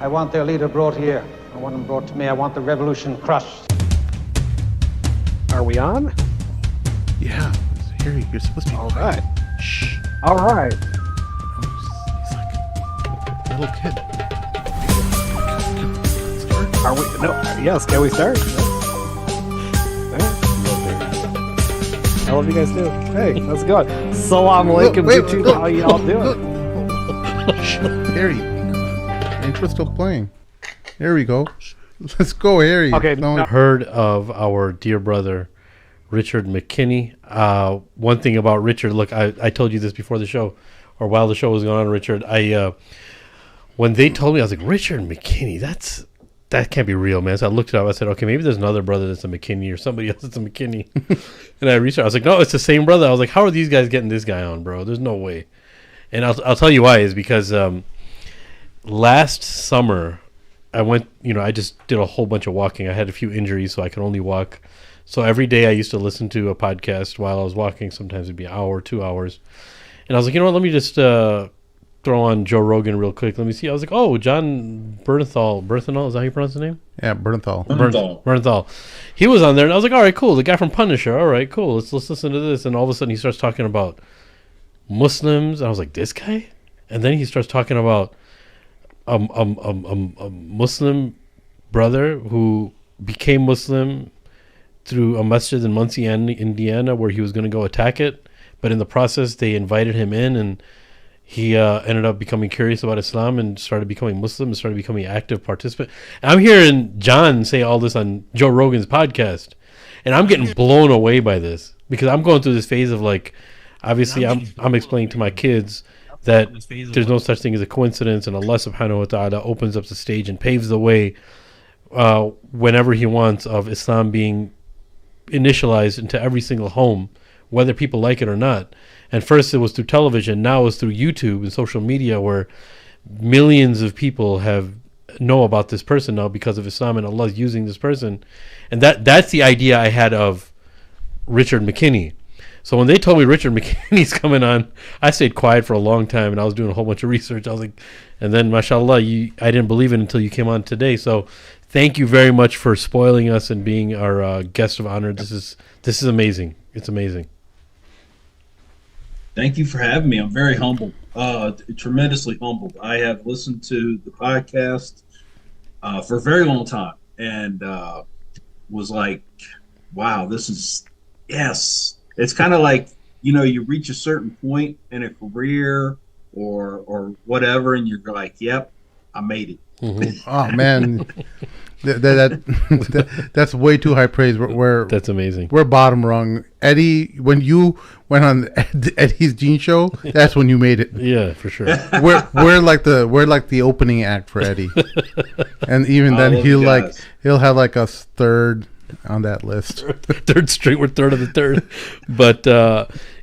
I want their leader brought here. I want him brought to me. I want the revolution crushed. Are we on? Yeah. Harry, you're supposed to be All quiet. right. Shh. All right. He's like a little kid. Are we? No. Yes. Can we start? I love you guys too. Hey, how's it going? Assalamu alaikum, YouTube. How y'all doing? Harry, intro's still playing. There we go. Let's go, Harry. Okay. Heard of our dear brother Richard McKinney. One thing about Richard, look, I told you this before the show, or while the show was going on, Richard. When they told me, I was like, Richard McKinney, that can't be real, man. So I looked it up. I said, okay, maybe there's another brother that's a McKinney or somebody else that's a McKinney. And I researched. I was like, no, it's the same brother. I was like, how are these guys getting this guy on, bro? There's no way. And I'll tell you why is because last summer I went, I just did a whole bunch of walking. I had a few injuries, so I could only walk. So every day I used to listen to a podcast while I was walking. Sometimes it'd be an hour, 2 hours. And I was like, you know what, let me just throw on Joe Rogan real quick. Let me see. I was like, oh, John Bernthal. Bernthal, is that how you pronounce his name? Yeah, Bernthal. Bernthal. He was on there, and I was like, all right, cool. The guy from Punisher. All right, cool. Let's listen to this. And all of a sudden he starts talking about Muslims. I was like, this guy? And then he starts talking about a Muslim brother who became Muslim through a masjid in Muncie, Indiana, where he was going to go attack it. But in the process, they invited him in, and he ended up becoming curious about Islam and started becoming Muslim and started becoming an active participant. And I'm hearing John say all this on Joe Rogan's podcast, and I'm getting blown away by this because I'm going through this phase of like, obviously I'm explaining to my kids that there's no such thing as a coincidence, and Allah subhanahu wa ta'ala opens up the stage and paves the way whenever he wants of Islam being initialized into every single home, whether people like it or not. And first it was through television, now it's through YouTube and social media, where millions of people know about this person now because of Islam, and Allah's using this person. And that's the idea I had of Richard McKinney. So when they told me Richard McKinney's coming on, I stayed quiet for a long time, and I was doing a whole bunch of research. I was like, and then mashallah, I didn't believe it until you came on today. So thank you very much for spoiling us and being our guest of honor. This is amazing. It's amazing. Thank you for having me. I'm very humbled, tremendously humbled. I have listened to the podcast for a very long time and was like, wow, yes. It's kind of like, you reach a certain point in a career or whatever, and you're like, yep, I made it. Mm-hmm. Oh, man. That's way too high praise. That's amazing. We're bottom rung. Eddie, when you went on Eddie's Gene Show, that's when you made it. Yeah, for sure. We're like the opening act for Eddie, and even then he'll have like a third on that list. Third string, we're third of the third. But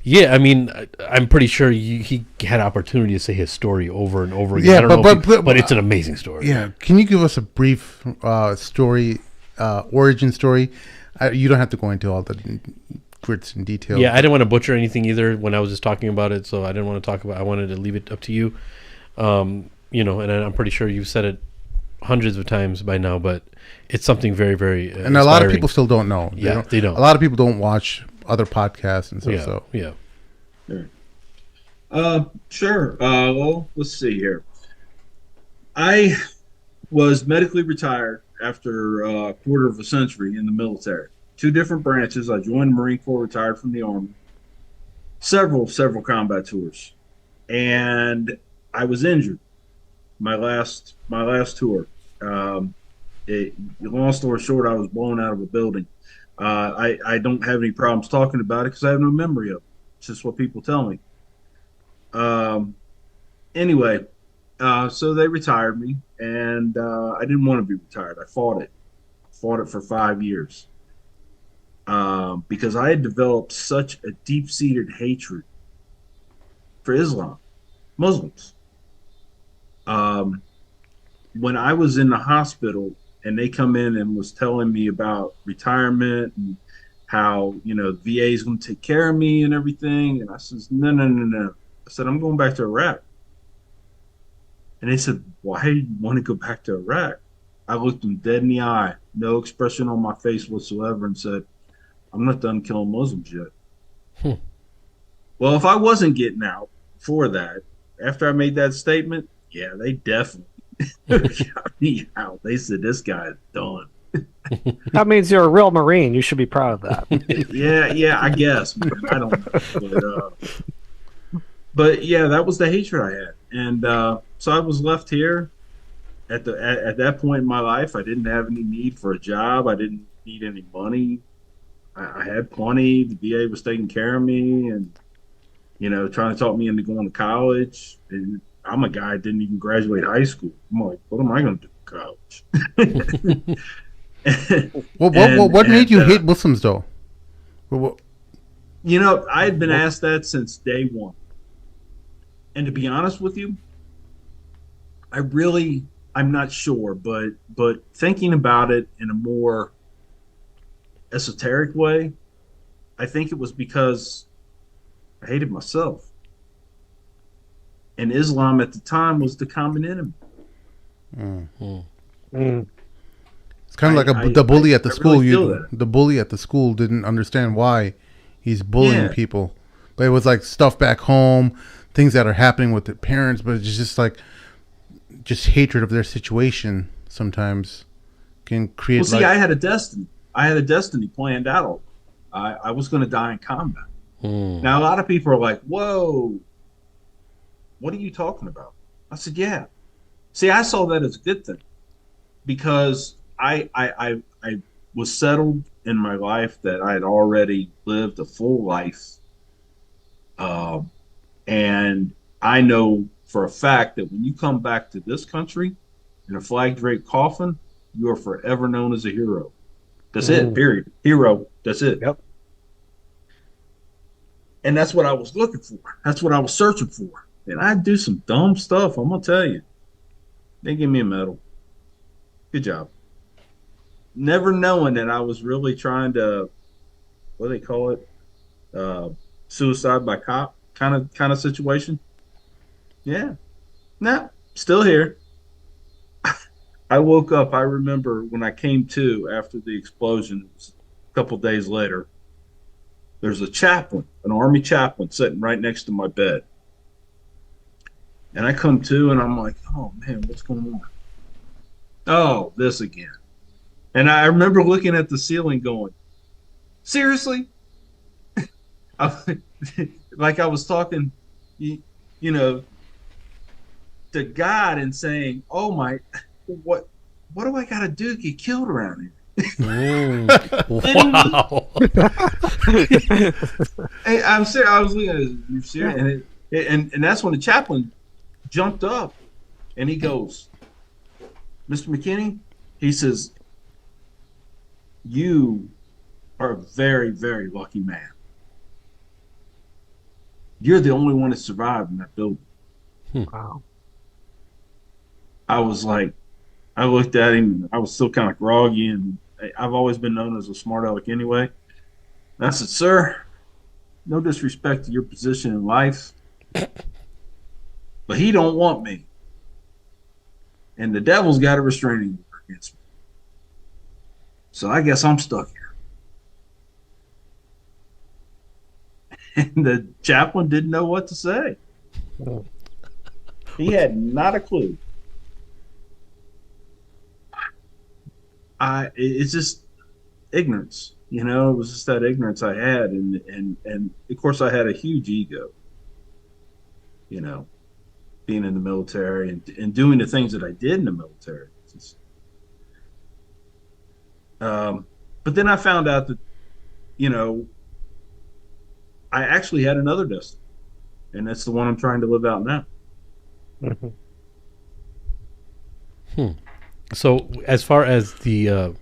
yeah, I mean, I'm pretty sure he had opportunity to say his story over and over again. Yeah, but it's an amazing story. Yeah, can you give us a brief story, origin story? You don't have to go into all the grits and details. Yeah, I didn't want to butcher anything either when I was just talking about it, so I didn't want to talk about. I wanted to leave it up to you. And I'm pretty sure you've said it hundreds of times by now, but it's something very, very and inspiring. A lot of people still don't know. They don't. A lot of people don't watch other podcasts and stuff. Yeah. Sure. Well, let's see here. I was medically retired after a quarter of a century in the military. 2 different branches. I joined the Marine Corps, retired from the Army. Several combat tours, and I was injured. My last tour. Long story short, I was blown out of a building. I don't have any problems talking about it because I have no memory of it. It's just what people tell me. Anyway, so they retired me, and I didn't want to be retired. I fought it for 5 years because I had developed such a deep-seated hatred for Islam, Muslims. When I was in the hospital and they come in and was telling me about retirement and how, the VA is going to take care of me and everything. And I says, no. I said, I'm going back to Iraq. And they said, why do you want to go back to Iraq? I looked them dead in the eye, no expression on my face whatsoever, and said, I'm not done killing Muslims yet. Hmm. Well, if I wasn't getting out for that, after I made that statement, yeah, they definitely got me out. They said, this guy is done. That means you're a real Marine. You should be proud of that. Yeah, I guess. Man. I don't know. But yeah, that was the hatred I had. And so I was left here at that point in my life. I didn't have any need for a job. I didn't need any money. I had plenty. The VA was taking care of me and, trying to talk me into going to college. And I'm a guy that didn't even graduate high school. I'm like, what am I going to do in college? What made you hate Muslims, though? I had been asked that since day one. And to be honest with you, I'm not sure, but thinking about it in a more esoteric way, I think it was because I hated myself. And Islam at the time was the common enemy. It's kind of like the bully at the school. Really The bully at the school didn't understand why he's bullying people. But it was like stuff back home, things that are happening with their parents, but it's just hatred of their situation sometimes can create. Well, see, I had a destiny. I had a destiny planned out. I was going to die in combat. Now, a lot of people are like, whoa, what are you talking about? I said, yeah. See, I saw that as a good thing because I was settled in my life that I had already lived a full life. And I know for a fact that when you come back to this country in a flag draped coffin, you are forever known as a hero. That's it, period. Hero, that's it. Yep. And that's what I was looking for. That's what I was searching for. And I'd do some dumb stuff, I'm going to tell you. They give me a medal. Good job. Never knowing that I was really trying to, what do they call it? Suicide by cop kind of situation. Yeah. Nah, still here. I woke up. I remember when I came to after the explosion, a couple days later, there's a chaplain, an army chaplain sitting right next to my bed. And I come to and I'm like, oh man, what's going on? Oh, this again. And I remember looking at the ceiling going, seriously? Like I was talking, to God and saying, "Oh my, what do I got to do to get killed around here?" Wow. Hey, I'm serious. I was looking at it. You serious? And that's when the chaplain jumped up and he goes, "Mr. McKinney," he says, "You are a very, very lucky man. You're the only one that survived in that building." Wow. I was like, I looked at him. I was still kind of groggy, and I've always been known as a smart aleck anyway. And I said, "Sir, no disrespect to your position in life, but he don't want me. And the devil's got a restraining order against me. So I guess I'm stuck here." And the chaplain didn't know what to say. He had not a clue. It's just ignorance, it was just that ignorance I had. And of course I had a huge ego, being in the military and doing the things that I did in the military. But then I found out that, I actually had another destiny, and that's the one I'm trying to live out now. So as far as the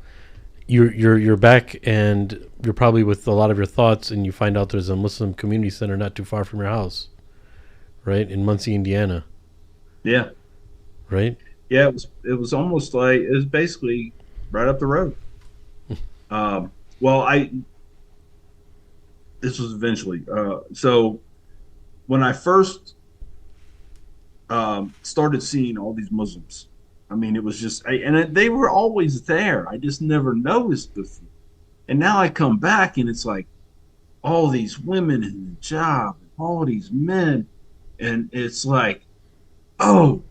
you're back and you're probably with a lot of your thoughts, and you find out there's a Muslim community center not too far from your house, right, in Muncie, Indiana. Yeah. Right. Yeah, it was almost like it was basically right up the road. This was eventually. So when I first started seeing all these Muslims. I mean, it was just, they were always there. I just never noticed before. And now I come back and it's like all these women in the job, all these men, and it's like, oh,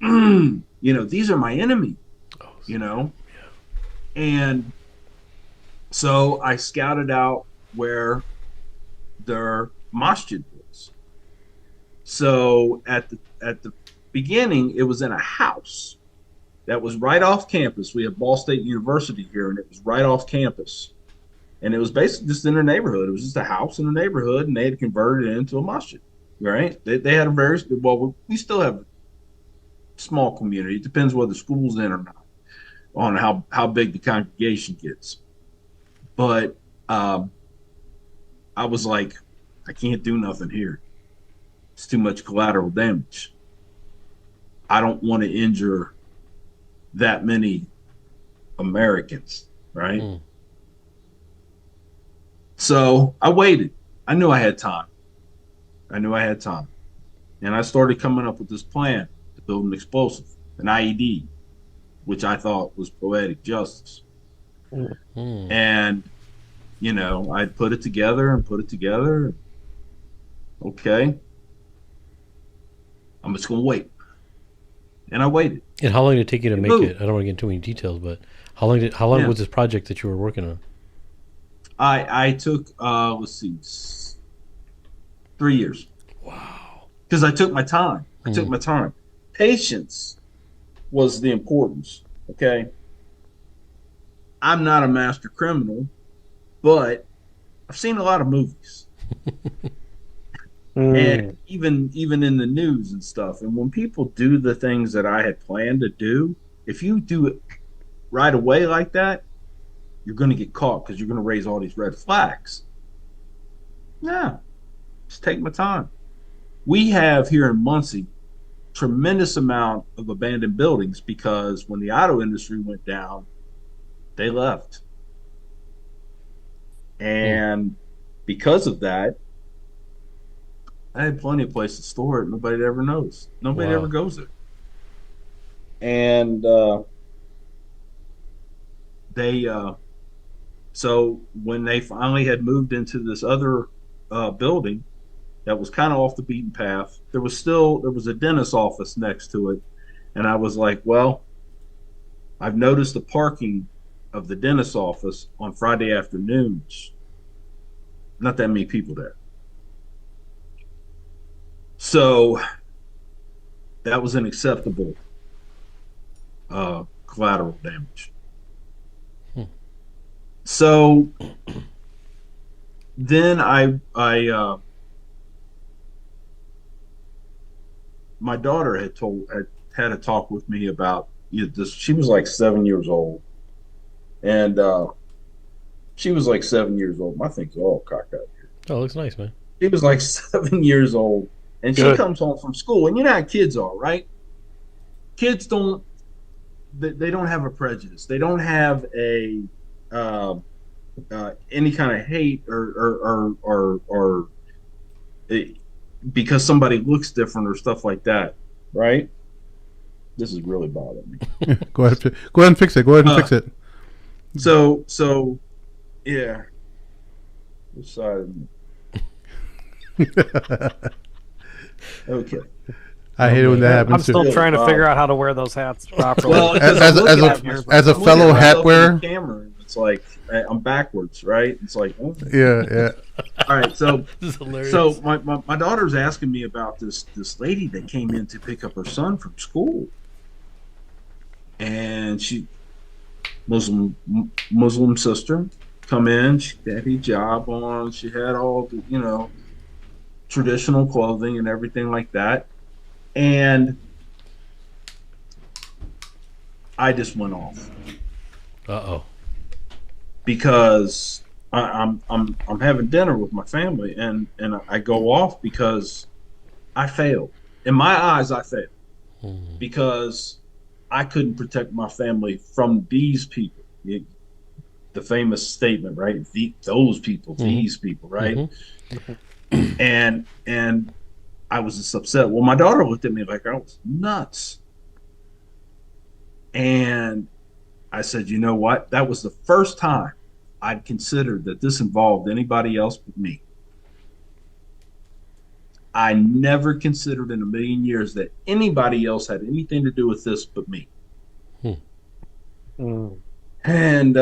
these are my enemy, and so I scouted out where their masjid was. So at the beginning, it was in a house that was right off campus. We have Ball State University here, and it was right off campus. And it was basically just in a neighborhood. It was just a house in a neighborhood, and they had converted it into a masjid, right? They had a very, well, we still have a small community. It depends whether the school's in or not, on how big the congregation gets. But I was like, I can't do nothing here. It's too much collateral damage. I don't want to injure that many Americans, right? So I waited. I knew I had time. And I started coming up with this plan to build an explosive, an IED, which I thought was poetic justice. And, I put it together. Okay. I'm just going to wait. And I waited. And how long did it take you to make it? I don't want to get into too many details, but how long was this project that you were working on? I took, 3 years. Wow. Because I took my time. Patience was the importance. Okay. I'm not a master criminal, but I've seen a lot of movies. And even in the news and stuff. And when people do the things that I had planned to do, if you do it right away like that, you're going to get caught because you're going to raise all these red flags. Yeah, just take my time. We have here in Muncie tremendous amount of abandoned buildings because when the auto industry went down, they left. And because of that, I had plenty of places to store it. Nobody ever knows. Nobody ever goes there. And so when they finally had moved into this other building that was kind of off the beaten path, there was a dentist's office next to it. And I was like, well, I've noticed the parking of the dentist's office on Friday afternoons. Not that many people there. So that was an acceptable collateral damage. So then my daughter had a talk with me about this. She was like 7 years old, and she was like 7 years old. My thing's all cocked out here. Oh, it looks nice, man. She was like 7 years old, and she comes home from school, and you know how kids are, right? Kids don't have a prejudice. They don't have a any kind of hate or because somebody looks different or stuff like that, right? This is really bothering me. Go ahead and fix it. Fix it. So yeah. Which side of me? Okay. I hate it when that happens. I'm still trying to figure out how to wear those hats properly. Well, as a fellow hat wearer, camera, it's like I'm backwards, right? It's like, oh. Yeah. All right, so This is hilarious. so my daughter's asking me about this lady that came in to pick up her son from school, and she Muslim sister come in. She had hijab on. She had all the traditional clothing and everything like that. And I just went off. Because I'm having dinner with my family, and I go off because I failed. In my eyes, I failed because I couldn't protect my family from these people. The famous statement, right? Those people, these people, right? And I was just upset. Well, my daughter looked at me like I was nuts. And I said, you know what? That was the first time I'd considered that this involved anybody else but me. I never considered in a million years that anybody else had anything to do with this but me. And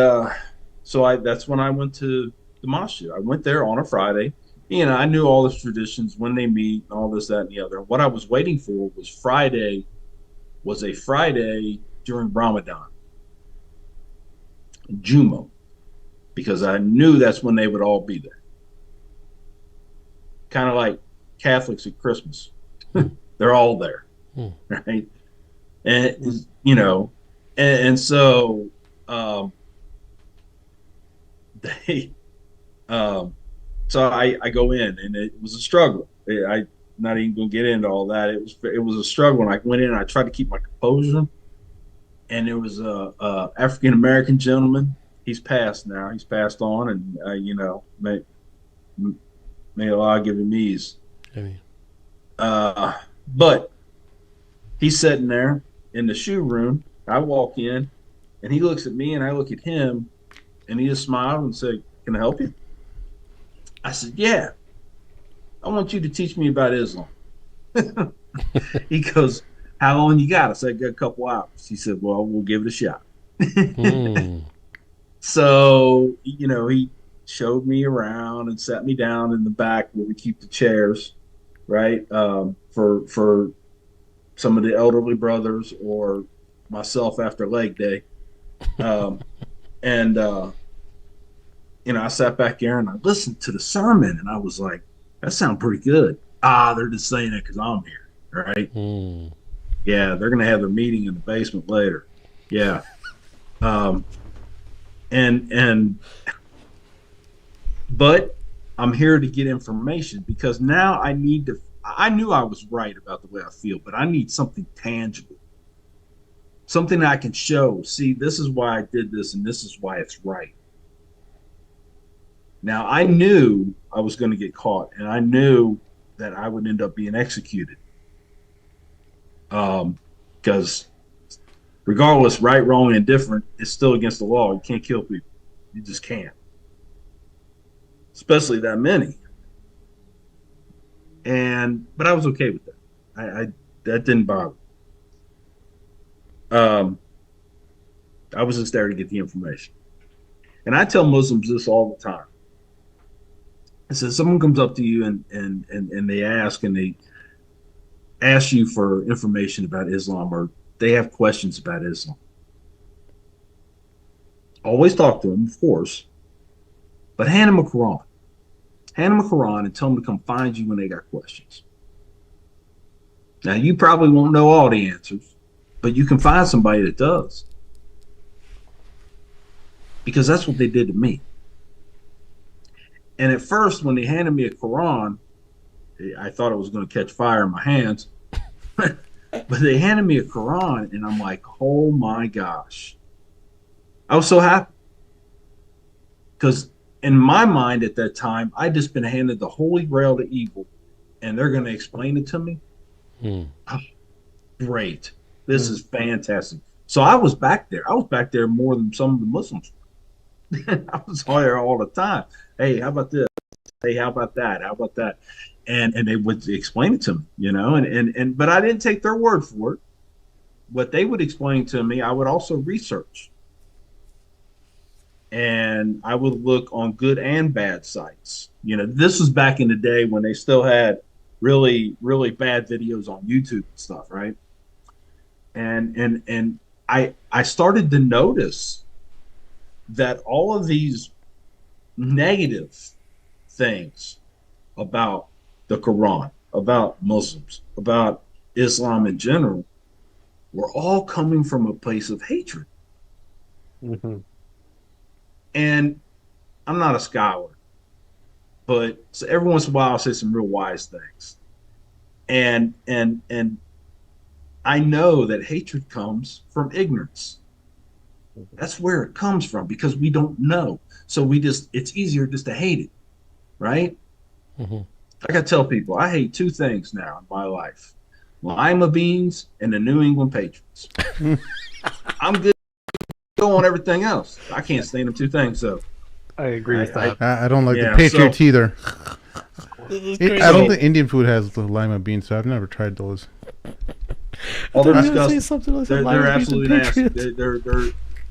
so that's when I went to the masjid. I went there on a Friday. You know, I knew all the traditions, when they meet, and all this, that, and the other. What I was waiting for was a Friday during Ramadan, Jumo, because I knew that's when they would all be there. Kind of like Catholics at Christmas. They're all there, right? And, you know, and so so I go in, and it was a struggle. I'm not even going to get into all that. It was a struggle. And I went in and I tried to keep my composure. And there was a African American gentleman. He's passed now. He's passed on, and you know, may Allah give him ease. But he's sitting there in the shoe room. I walk in, and he looks at me, and I look at him, and he just smiled and said, "Can I help you?" I said, "Yeah. I want you to teach me about Islam." He goes, "How long you got?" I said, "I got a couple hours." He said, "Well, we'll give it a shot." So, you know, he showed me around and sat me down in the back where we keep the chairs, right? For some of the elderly brothers or myself after leg day. And you know, I sat back there and I listened to the sermon, and I was like, that sounds pretty good. They're just saying it because I'm here, right? Yeah, they're going to have their meeting in the basement later. Yeah. But I'm here to get information, because now I knew I was right about the way I feel, but I need something tangible. Something I can show. See, this is why I did this, and this is why it's right. Now, I knew I was going to get caught, and I knew that I would end up being executed. Because regardless, right, wrong, and different, it's still against the law. You can't kill people. You just can't. Especially that many. But I was okay with that. That didn't bother me. I was just there to get the information. And I tell Muslims this all the time. I said, someone comes up to you and they ask you for information about Islam, or they have questions about Islam. Always talk to them, of course, but hand them a Quran. Hand them a Quran and tell them to come find you when they got questions. Now, you probably won't know all the answers, but you can find somebody that does. Because that's what they did to me. And at first, when they handed me a Quran, I thought it was going to catch fire in my hands. But they handed me a Quran, and I'm like, oh my gosh. I was so happy. Because in my mind at that time, I'd just been handed the holy grail to evil, and they're going to explain it to me. Oh, great. This is fantastic. So I was back there. I was back there more than some of the Muslims. I was there all the time. Hey, how about this? Hey, how about that? How about that? And they would explain it to me, you know, but I didn't take their word for it. What they would explain to me, I would also research. And I would look on good and bad sites. You know, this was back in the day when they still had really, really bad videos on YouTube and stuff, right? And I started to notice that all of these negative things about the Quran, about Muslims, about Islam in general, were all coming from a place of hatred. And I'm not a scholar, but so every once in a while I'll say some real wise things. And I know that hatred comes from ignorance. That's where it comes from, because we don't know. So it's easier just to hate it, right? like I tell people, I hate two things now in my life: lima beans and the New England Patriots. I'm good to go on everything else. I can't stand them two things. So I agree with that. I don't like Yeah, the Patriots either. I don't So- think Indian food has the lima beans, so I've never tried those. Oh, they're I was gonna say disgusting. something else. They're absolutely nasty. They're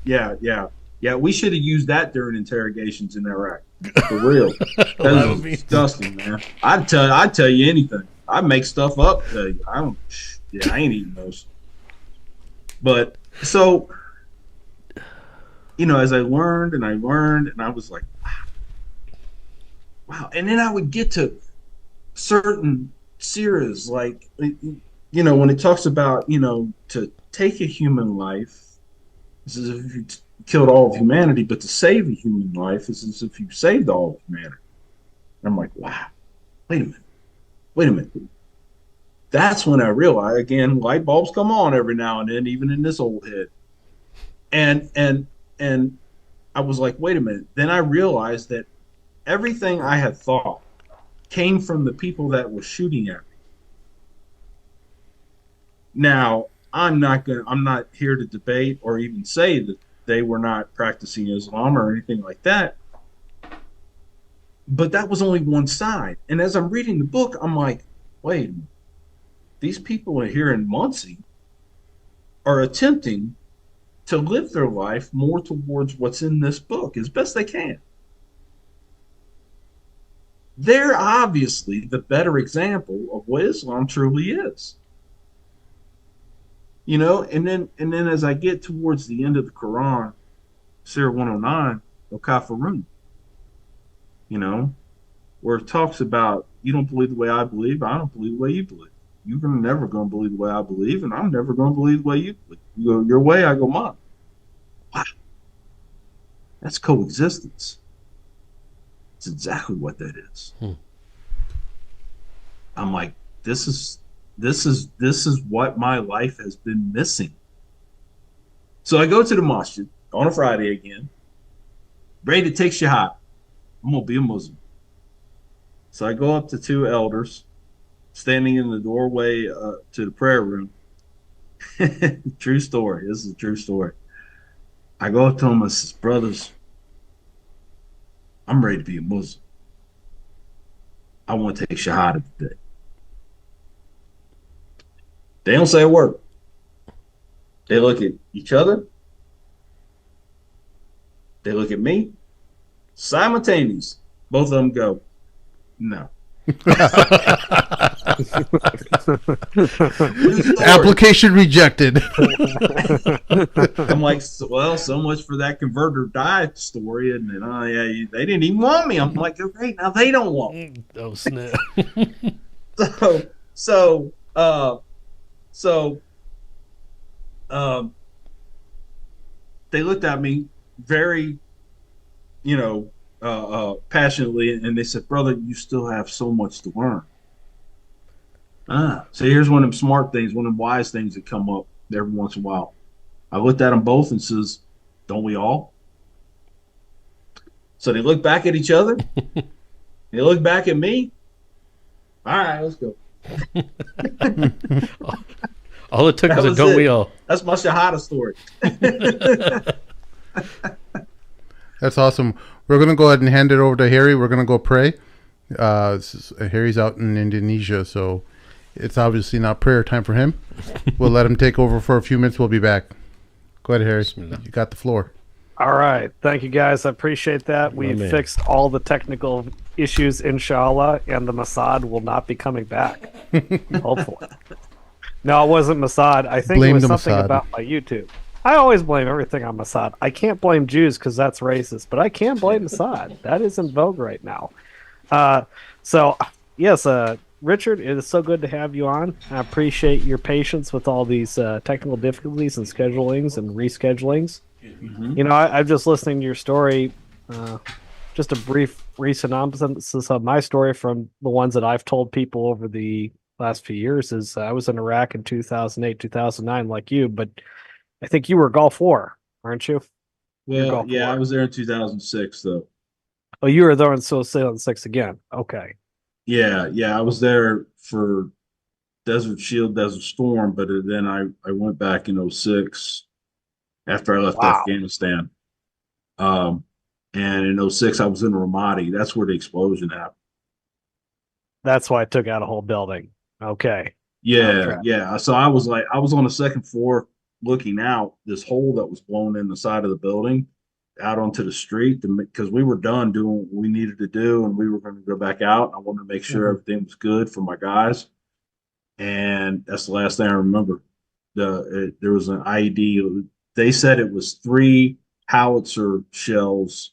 yeah. We should have used that during interrogations in Iraq. For real, that was disgusting, man. I'd tell you anything. I make stuff up. Tell you. I don't. Yeah, I ain't eating those. But so, as I learned and I was like, wow. And then I would get to certain series, like, when it talks about, to take a human life, this is if you killed all of humanity, but to save a human life is as if you saved all of humanity. And I'm like, wow, wait a minute. That's when I realized, again, light bulbs come on every now and then, even in this old head. And I was like, wait a minute. Then I realized that everything I had thought came from the people that were shooting at me. Now, I'm not here to debate or even say that they were not practicing Islam or anything like that. But that was only one side. And as I'm reading the book, I'm like, wait a minute. These people here in Muncie are attempting to live their life more towards what's in this book as best they can. They're obviously the better example of what Islam truly is. And then as I get towards the end of the Quran, Surah 109, Al-Kafirun, where it talks about, you don't believe the way I believe, I don't believe the way you believe. You're never going to believe the way I believe, and I'm never going to believe the way you believe. You go your way, I go mine. Wow. That's coexistence. It's exactly what that is. I'm like, this is what my life has been missing. So I go to the masjid on a Friday again, ready to take shahad. I'm gonna be a Muslim. So I go up to two elders standing in the doorway to the prayer room. True story. This is a true story. I go up to them and says, brothers, I'm ready to be a Muslim. I want to take shahada today. They don't say a word. They look at each other. They look at me. Simultaneously, both of them go, no. Application rejected. I'm like, well, so much for that convert or die story, and then they didn't even want me. I'm like, great, now they don't want me. Oh snap! So they looked at me very, passionately, and they said, brother, you still have so much to learn. So here's one of them smart things, one of them wise things that come up every once in a while. I looked at them both and says, don't we all? So they look back at each other. They look back at me. All right, let's go. All it took was a was don't it. we all. That's my shahada story. That's awesome. We're going to go ahead and hand it over to Harry. We're going to go pray. Harry's out in Indonesia, so it's obviously not prayer time for him. We'll let him take over for a few minutes. We'll be back. Go ahead, Harry. You got the floor. All right. Thank you, guys. I appreciate that. We man. fixed all the technical issues, inshallah, and the Mossad will not be coming back. Hopefully. No, it wasn't Mossad. I think Blame it was the something Mossad. about my YouTube. I always blame everything on Mossad. I can't blame Jews because that's racist, but I can blame Mossad. That is in vogue right now. Yes, Richard, it is so good to have you on. I appreciate your patience with all these technical difficulties and schedulings and reschedulings. Mm-hmm. I'm just listening to your story. Just a brief synopsis of my story from the ones that I've told people over the last few years is I was in Iraq in 2008, 2009, like you, but I think you were Gulf War, aren't you? Well, yeah, I was there in 2006, though. Oh, you were there in 2006 again. Okay. yeah. I was there for Desert Shield, Desert Storm, but then I went back in '06 after I left Wow. Afghanistan. Um, and in '06 I was in Ramadi. That's where the explosion happened. That's why I took out a whole building. Okay. Yeah, Okay. yeah. So I was like, I was on the second floor looking out this hole that was blown in the side of the building out onto the street because we were done doing what we needed to do and we were going to go back out. I wanted to make sure Mhm. everything was good for my guys. And that's the last thing I remember. There was an IED. They said it was three howitzer shells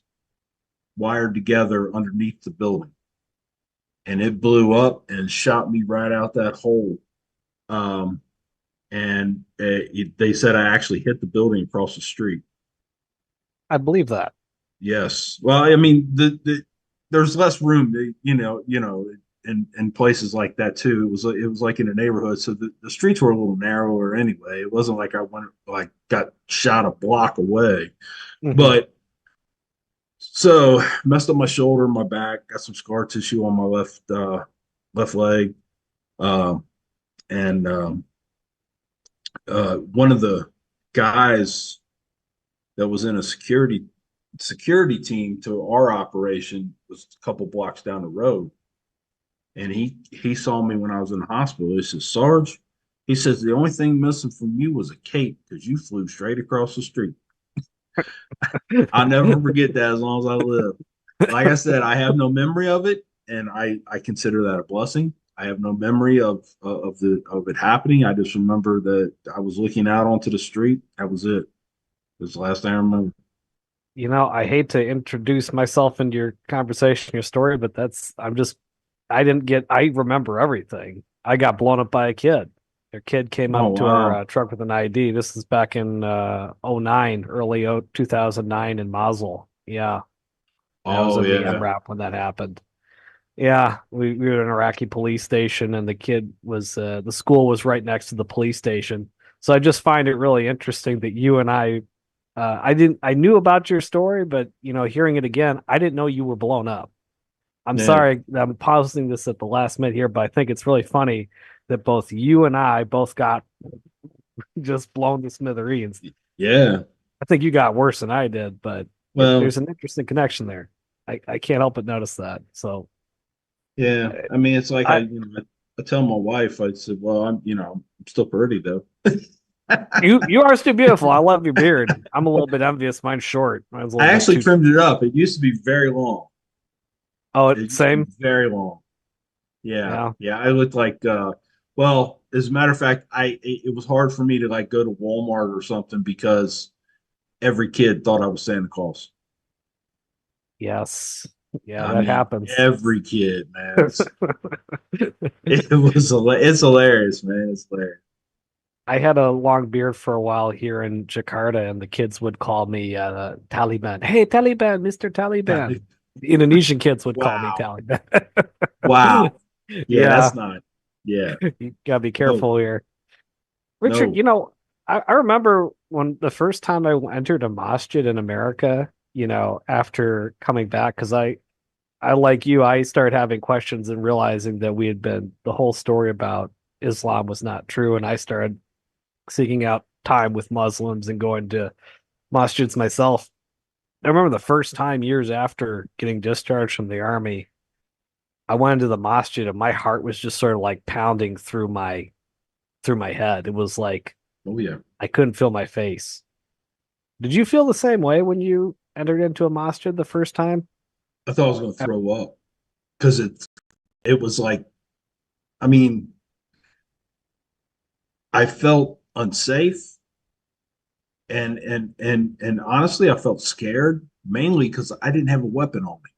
wired together underneath the building, and it blew up and shot me right out that hole. Um, and they said I actually hit the building across the street. I believe that. Yes. Well, I mean, there's less room, in places like that too. It was like in a neighborhood, so the streets were a little narrower anyway. It wasn't like I went like got shot a block away, Mhm. but so messed up my shoulder, my back, got some scar tissue on my left leg, um, and one of the guys that was in a security team to our operation was a couple blocks down the road, and he saw me when I was in the hospital. He says, Sarge, he says the only thing missing from you was a cape because you flew straight across the street. I'll never forget that as long as I live. Like I said, I have no memory of it, and I consider that a blessing. I have no memory of it happening. I just remember that I was looking out onto the street. That was it. It was the last thing I remember. I hate to introduce myself into your conversation, your story, but I remember everything. I got blown up by a kid. Their kid came Oh up to our wow. truck with an ID. This is back in '09, early 2009 in Mosul. Yeah, I was Oh in the yeah. MRAP when that happened. Yeah, we were in an Iraqi police station, and the school was right next to the police station. So I just find it really interesting that you and I knew about your story, but hearing it again, I didn't know you were blown up. I'm Yeah. sorry, I'm pausing this at the last minute here, but I think it's really funny that both you and I both got just blown to smithereens. Yeah. I think you got worse than I did, but Well, there's an interesting connection there. I can't help but notice that. So yeah. I, I mean, it's like I I tell my wife, I said, well, I'm still pretty though. you are still beautiful. I love your beard. I'm a little bit envious. Mine's short. Mine's a I little bit actually too. trimmed it up. It used to be very long. Oh, It used to be same. very long. Yeah. Yeah. Yeah. I looked like well, as a matter of fact, it was hard for me to like go to Walmart or something because every kid thought I was Santa Claus. Yes. Yeah, I that mean, happens. every kid, man. It's hilarious, man. It's hilarious. I had a long beard for a while here in Jakarta, and the kids would call me Taliban. Hey, Taliban, Mr. Taliban. The Indonesian kids would call me Wow. Taliban. Wow. Yeah, Yeah, that's not. Yeah. you gotta be No. careful here. Richard, No. I remember when the first time I entered a masjid in America, after coming back, because I like you, I started having questions and realizing that the whole story about Islam was not true, and I started seeking out time with Muslims and going to masjids myself. I remember the first time years after getting discharged from the army, I went into the masjid and my heart was just sort of like pounding through my head. It was like Oh yeah. I couldn't feel my face. Did you feel the same way when you entered into a masjid the first time? I thought I was gonna throw up because it was like, I mean, I felt unsafe and honestly I felt scared mainly because I didn't have a weapon on me.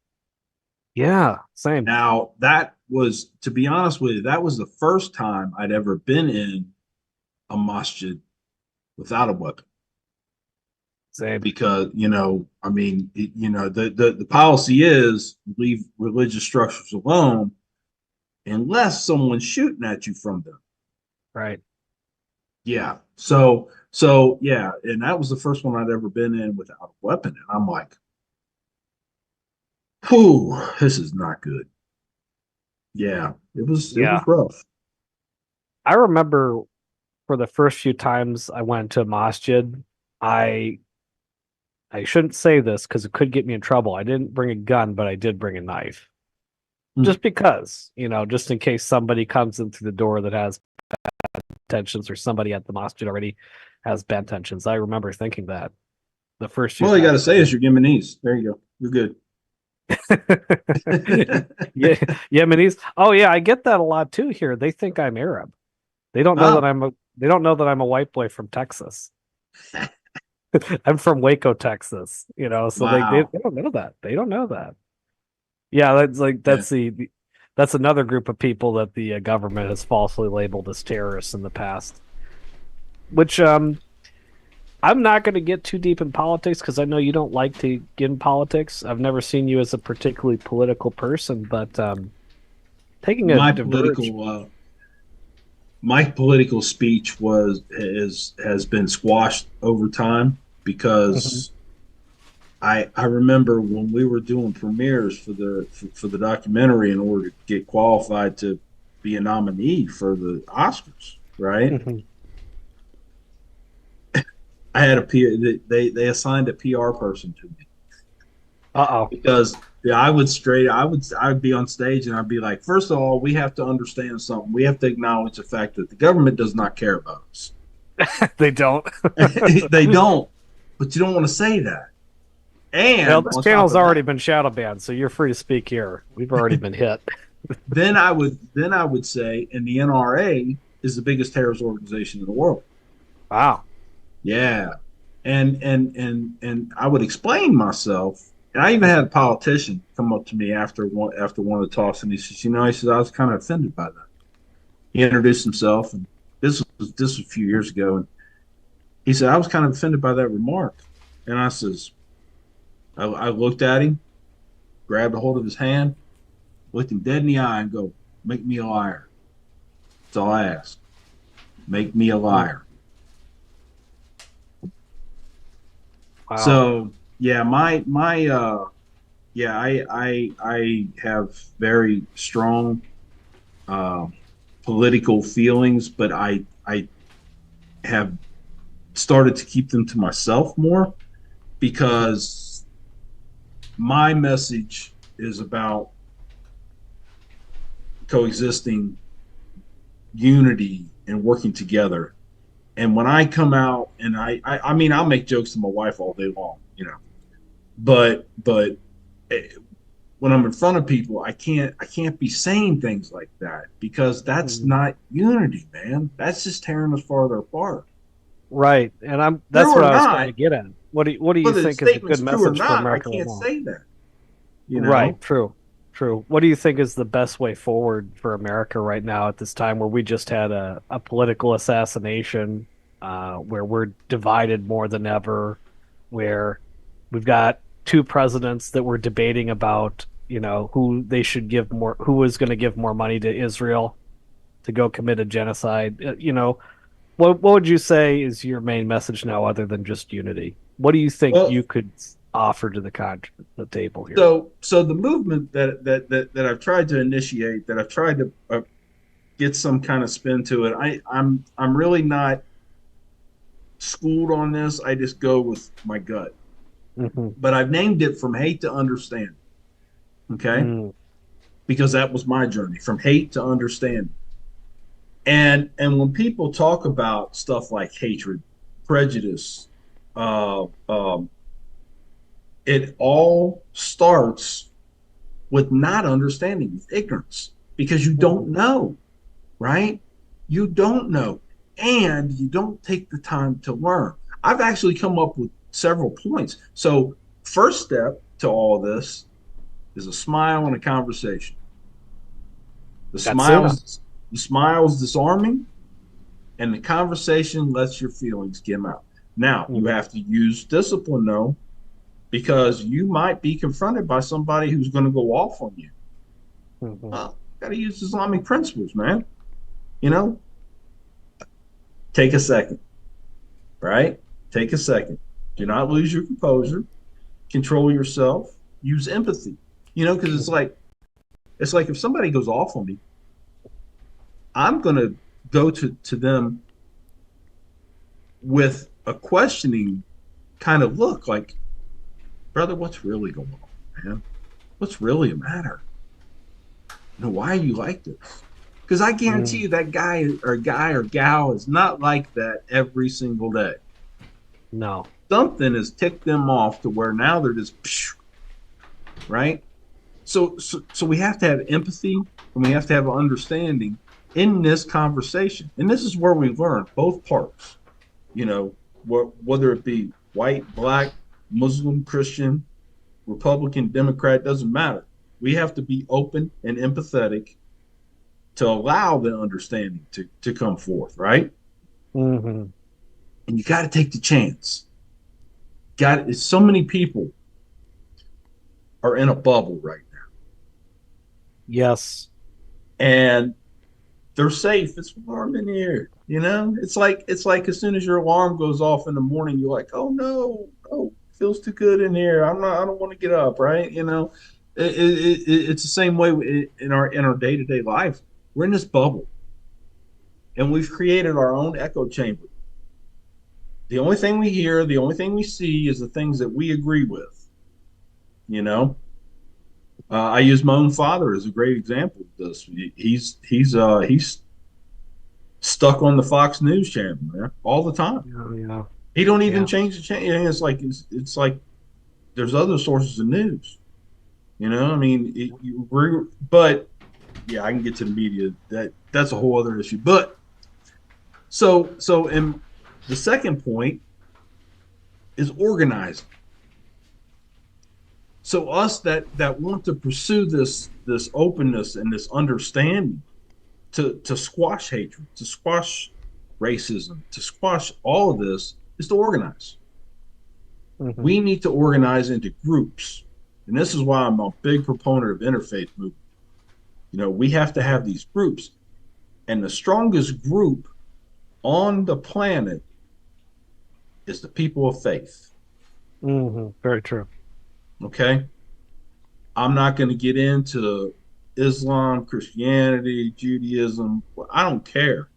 Yeah, same, Now that was, to be honest with you, that was the first time I'd ever been in a masjid without a weapon. same. Because I mean, the policy is leave religious structures alone unless someone's shooting at you from them. Right. Yeah. So yeah, and that was the first one I'd ever been in without a weapon, and I'm like, whew, this is not good. Yeah, it was Yeah. rough. I remember for the first few times I went to masjid, I I shouldn't say this because it could get me in trouble. I didn't bring a gun, but I did bring a knife. Hmm. Just because, just in case somebody comes in through the door that has tensions or somebody at the masjid already has bad tensions. I remember thinking that the first few All you got to times. say is you're Yemenis. There you go. You're good. Yeah, Yemenis. Oh yeah, I get that a lot too here. They think I'm Arab. They don't know that Ah, I'm a white boy from Texas. I'm from Waco, Texas. So they wow. don't know that. They don't know that. Yeah, that's like Yeah. that's another group of people that the government has falsely labeled as terrorists in the past. Which I'm not going to get too deep in politics because I know you don't like to get in politics. I've never seen you as a particularly political person, but taking a My diverge. political speech has been squashed over time Mhm. because I remember when we were doing premieres for the documentary in order to get qualified to be a nominee for the Oscars, right? Mhm. I had they assigned a PR person to me Uh-oh. because I would be on stage and I'd be like, first of all, we have to understand something. We have to acknowledge the fact that the government does not care about us. They don't. They don't, but you don't want to say that. Well, And this on top channel's of already that, been shadow banned, so you're free to speak here. We've already been hit. then I would say, and the NRA is the biggest terrorist organization in the world. Wow. Yeah, and I would explain myself. And I even had a politician come up to me after one of the talks, and he says, he says I was kind of offended by that. He introduced himself, and this was a few years ago, and he said I was kind of offended by that remark. And I says, I looked at him, grabbed a hold of his hand, looked him dead in the eye, and go, "Make me a liar." That's all I ask. Make me a liar. Wow. So yeah, I have very strong political feelings, but I have started to keep them to myself more because my message is about coexisting, unity, and working together. And when I come out, and I mean, I'll make jokes to my wife all day long, but when I'm in front of people, I can't be saying things like that because that's not unity, man. That's just tearing us farther apart. Right. And that's True what or I was trying not, to get at. What do you whether the think is a good statement's true or message for not, I America right can't now? say that. Right, true. True. What do you think is the best way forward for America right now at this time where we just had a political assassination, where we're divided more than ever, where we've got two presidents that were debating about, who was going to give more money to Israel to go commit a genocide. What would you say is your main message now other than just unity? What do you think Well, you could offer to the table here? so the movement that I've tried to initiate, that I've tried to get some kind of spin to it. I'm really not schooled on this. I just go with my gut. Hmm. But I've named it From Hate to Understand. Okay? Mm, Because that was my journey, from hate to understanding. And when people talk about stuff like hatred, prejudice, uh, um, it all starts with not understanding, with ignorance, because you don't know, right? You don't know, and you don't take the time to learn. I've actually come up with several points. So, first step to all of this is a smile and a conversation. The Katsuna. smiles, the smile's disarming, and the conversation lets your feelings come out. Now, you Mhm. have to use discipline, though, because you might be confronted by somebody who's going to go off on you. Mhm. Well, got to use Islamic principles, man. You know, take a second, right? Take a second. Do not lose your composure. Control yourself. Use empathy. Because it's like It's like if somebody goes off on me, I'm going to go to them with a questioning kind of look like, brother, what's really going on, man? What's really the matter? Why are you like this? Because I guarantee you that guy or gal is not like that every single day. No. Something has ticked them off to where now they're just, right? So we have to have empathy and we have to have understanding in this conversation. And this is where we learn both parts, whether it be white, black, Muslim, Christian, Republican, Democrat, doesn't matter. We have to be open and empathetic to allow the understanding to come forth, right? Mm-hmm. And you got to take the chance. So many people are in a bubble right now. Yes. And they're safe. It's warm in here. It's like as soon as your alarm goes off in the morning, you're like, oh no, it feels too good in here. I don't want to get up, right? It's the same way in our day-to-day life. We're in this bubble, and we've created our own echo chamber. The only thing we hear, the only thing we see is the things that we agree with. I use my own father as a great example of this. He's stuck on the Fox News channel, man, all the time. Oh, yeah. He don't even change the channel. It's like there's other sources of news. But yeah, I can get to the media. That's a whole other issue. But so in the second point is organizing. So us that want to pursue this openness and this understanding to squash hatred, to squash racism, to squash all of this is to organize. Mm-hmm. We need to organize into groups. And this is why I'm a big proponent of interfaith movement. We have to have these groups. And the strongest group on the planet is the people of faith. Mm-hmm. Very true. Okay? I'm not going to get into Islam, Christianity, Judaism. I don't care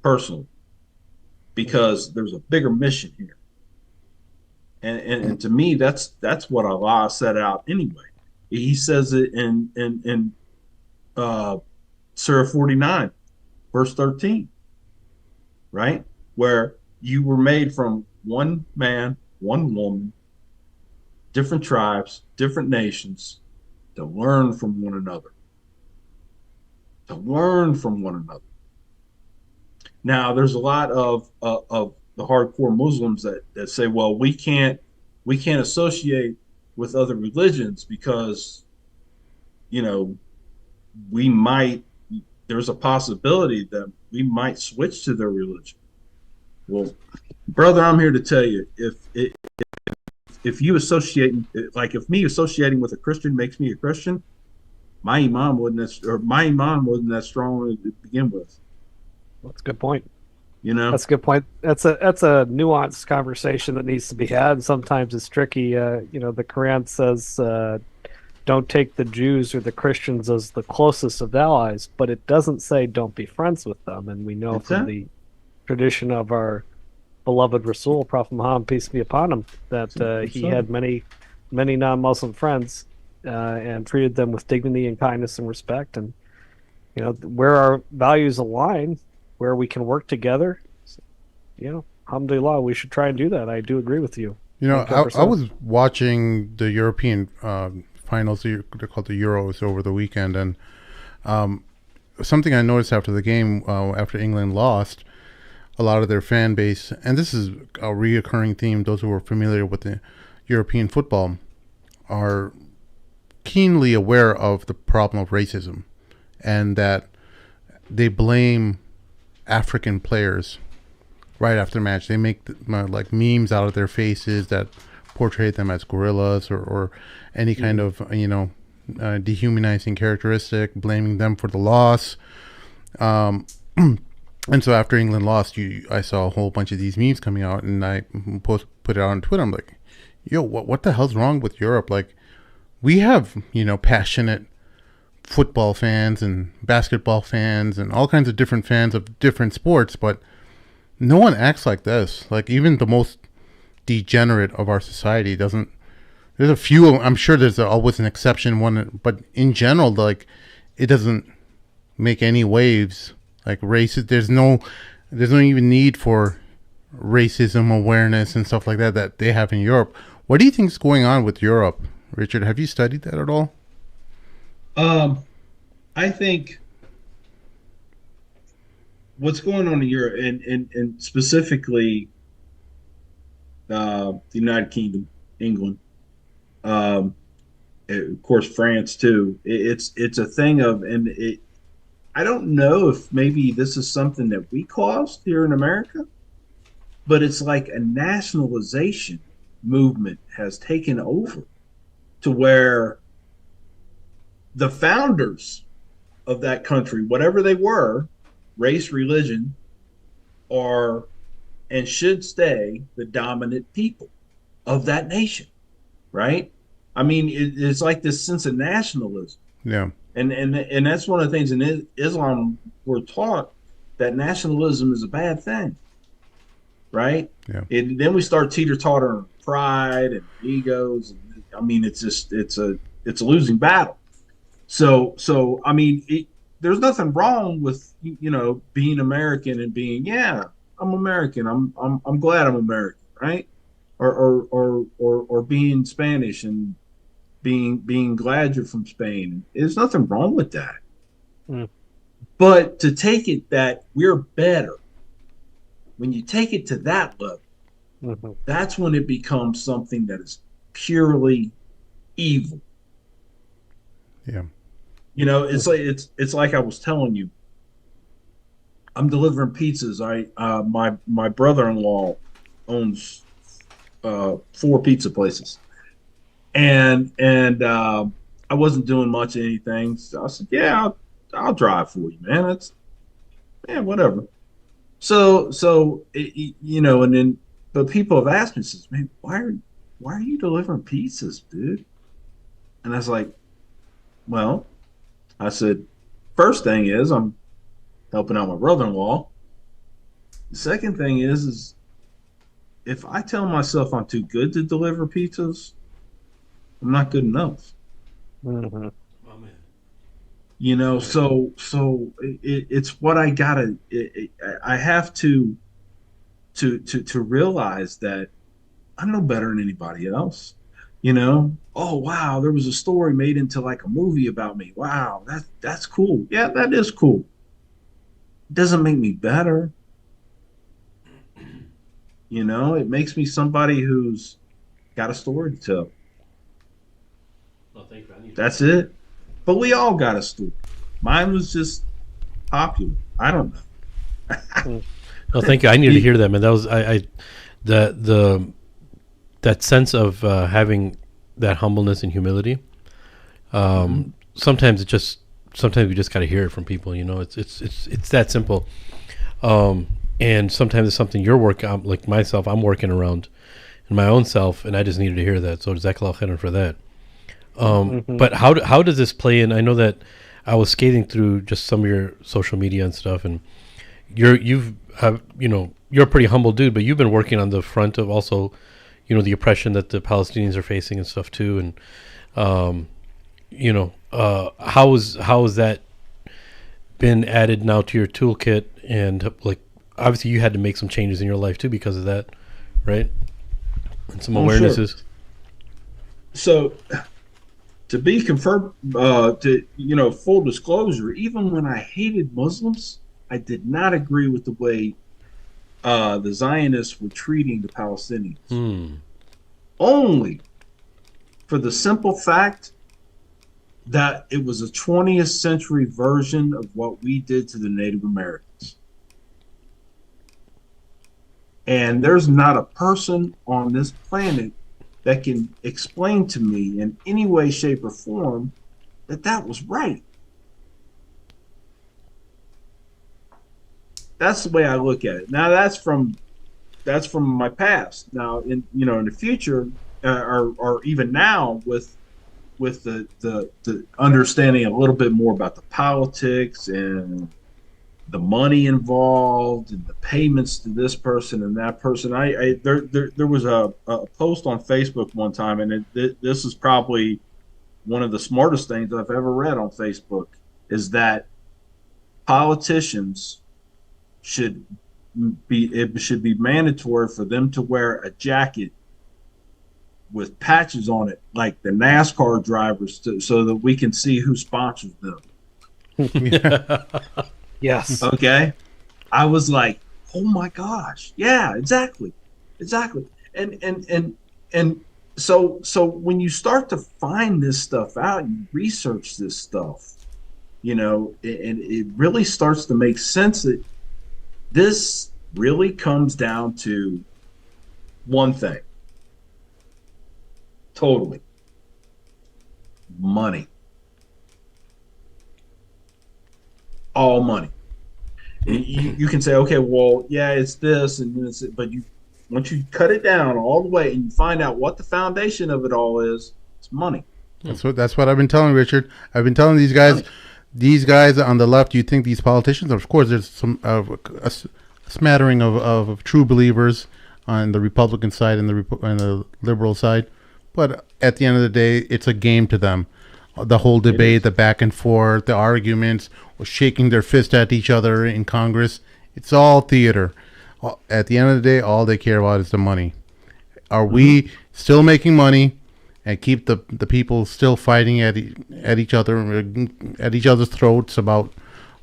personally, because there's a bigger mission here. And to me, that's what Allah set out anyway. He says it in Surah 49, verse 13, right? Where you were made from one man, one woman, different tribes, different nations, to learn from one another. To learn from one another. Now, there's a lot of the hardcore Muslims that say, well, we can't associate with other religions because, there's a possibility that we might switch to their religion. Well, brother, I'm here to tell you, if you associate, like if me associating with a Christian makes me a Christian, my iman wasn't that strong to begin with. That's a good point. That's a good point. That's a nuanced conversation that needs to be had. And sometimes it's tricky. The Quran says, don't take the Jews or the Christians as the closest of allies, but it doesn't say don't be friends with them. And we know from the tradition of our beloved Rasul, Prophet Muhammad, peace be upon him, that he had many non-Muslim friends and treated them with dignity and kindness and respect. And where our values align, where we can work together, alhamdulillah, we should try and do that. I do agree with you. I was watching the European finals, they're called the Euros, over the weekend, and something I noticed after the game, after England lost, a lot of their fan base, and this is a reoccurring theme, those who are familiar with the European football are keenly aware of the problem of racism, and that they blame African players right after the match. They make like memes out of their faces that portray them as gorillas or any kind of dehumanizing characteristic, blaming them for the loss. And so after England lost, I saw a whole bunch of these memes coming out, and I put it out on Twitter. I'm like, yo, what the hell's wrong with Europe? Like, we have passionate football fans and basketball fans and all kinds of different fans of different sports, but no one acts like this. Like, even the most degenerate of our society doesn't. There's a few. I'm sure there's always an exception, one, but in general, like, it doesn't make any waves. Like, racist. There's no even need for racism awareness and stuff like that they have in Europe. What do you think is going on with Europe, Richard? Have you studied that at all? I think what's going on in Europe, and specifically the United Kingdom, England, of course France too. It's a thing of, and I don't know if maybe this is something that we caused here in America, but it's like a nationalization movement has taken over to where the founders of that country, whatever they were, race, religion, are and should stay the dominant people of that nation, right? I mean, it's like this sense of nationalism. Yeah. And that's one of the things in Islam we're taught, that nationalism is a bad thing, right? Yeah. Then we start teeter-tottering pride and egos. And, I mean, it's a losing battle. So I mean, there's nothing wrong with, you know, being American and being, yeah, I'm American. I'm glad I'm American, right? Or being Spanish and being glad you're from Spain. There's nothing wrong with that. Mm. But to take it that we're better, when you take it to that level, mm-hmm. that's when it becomes something that is purely evil. Yeah. You know, it's like I was telling you. I'm delivering pizzas. My brother-in-law owns 4 pizza places, and I wasn't doing much of anything. So I said, "Yeah, I'll drive for you, man. Whatever." So you know, and then but people have asked me, says, "Man, why are you delivering pizzas, dude?" And I was like, "Well," I said, "first thing is I'm helping out my brother-in-law. The second thing is if I tell myself I'm too good to deliver pizzas, I'm not good enough." Mm-hmm. Oh, man. You know, so it's what I gotta. I have to realize that I'm no better than anybody else. You know, oh wow, there was a story made into like a movie about me. Wow, that's cool. Yeah, that is cool. It doesn't make me better. You know, it makes me somebody who's got a story to tell. Well, thank you. That's it. But we all got a story. Mine was just popular. I don't know. No, thank you. I needed to hear that, man. That was that sense of having that humbleness and humility. Sometimes we just got to hear it from people. You know, it's that simple. And sometimes it's something you're working on, like myself, I'm working around in my own self, and I just needed to hear that. So jazakallah khairan for that. But how does this play in? I know that I was skating through just some of your social media and stuff, and you're a pretty humble dude, but you've been working on the front of also, you know, the oppression that the Palestinians are facing and stuff too. And how has that been added now to your toolkit? And like, obviously you had to make some changes in your life too because of that, right? And some awarenesses. Sure. So to be confirmed, full disclosure, even when I hated Muslims, I did not agree with the way the Zionists were treating the Palestinians. Only for the simple fact that it was a 20th century version of what we did to the Native Americans. And there's not a person on this planet that can explain to me in any way, shape, or form that was right. That's the way I look at it. Now that's from my past. Now in the future, or even now with with the understanding a little bit more about the politics and the money involved and the payments to this person and that person. There was a post on Facebook one time, and this is probably one of the smartest things I've ever read on Facebook, is that politicians should be mandatory for them to wear a jacket with patches on it, like the NASCAR drivers, so that we can see who sponsors them. Yes. Okay. I was like, oh my gosh. Yeah, exactly. And so when you start to find this stuff out, you research this stuff, and it really starts to make sense that this really comes down to one thing. Totally. Money. All money. You can say, okay, well, yeah, it's this, but once you cut it down all the way and you find out what the foundation of it all is, it's money. That's what I've been telling Richard. I've been telling these guys. These guys on the left, you think these politicians? Of course, there's some a smattering of true believers on the Republican side and the liberal side, but at the end of the day, it's a game to them. The whole debate, the back and forth, the arguments, or shaking their fist at each other in Congress, it's all theater. At the end of the day, all they care about is the money. Are we still making money and keep the people still fighting at each other, at each other's throats about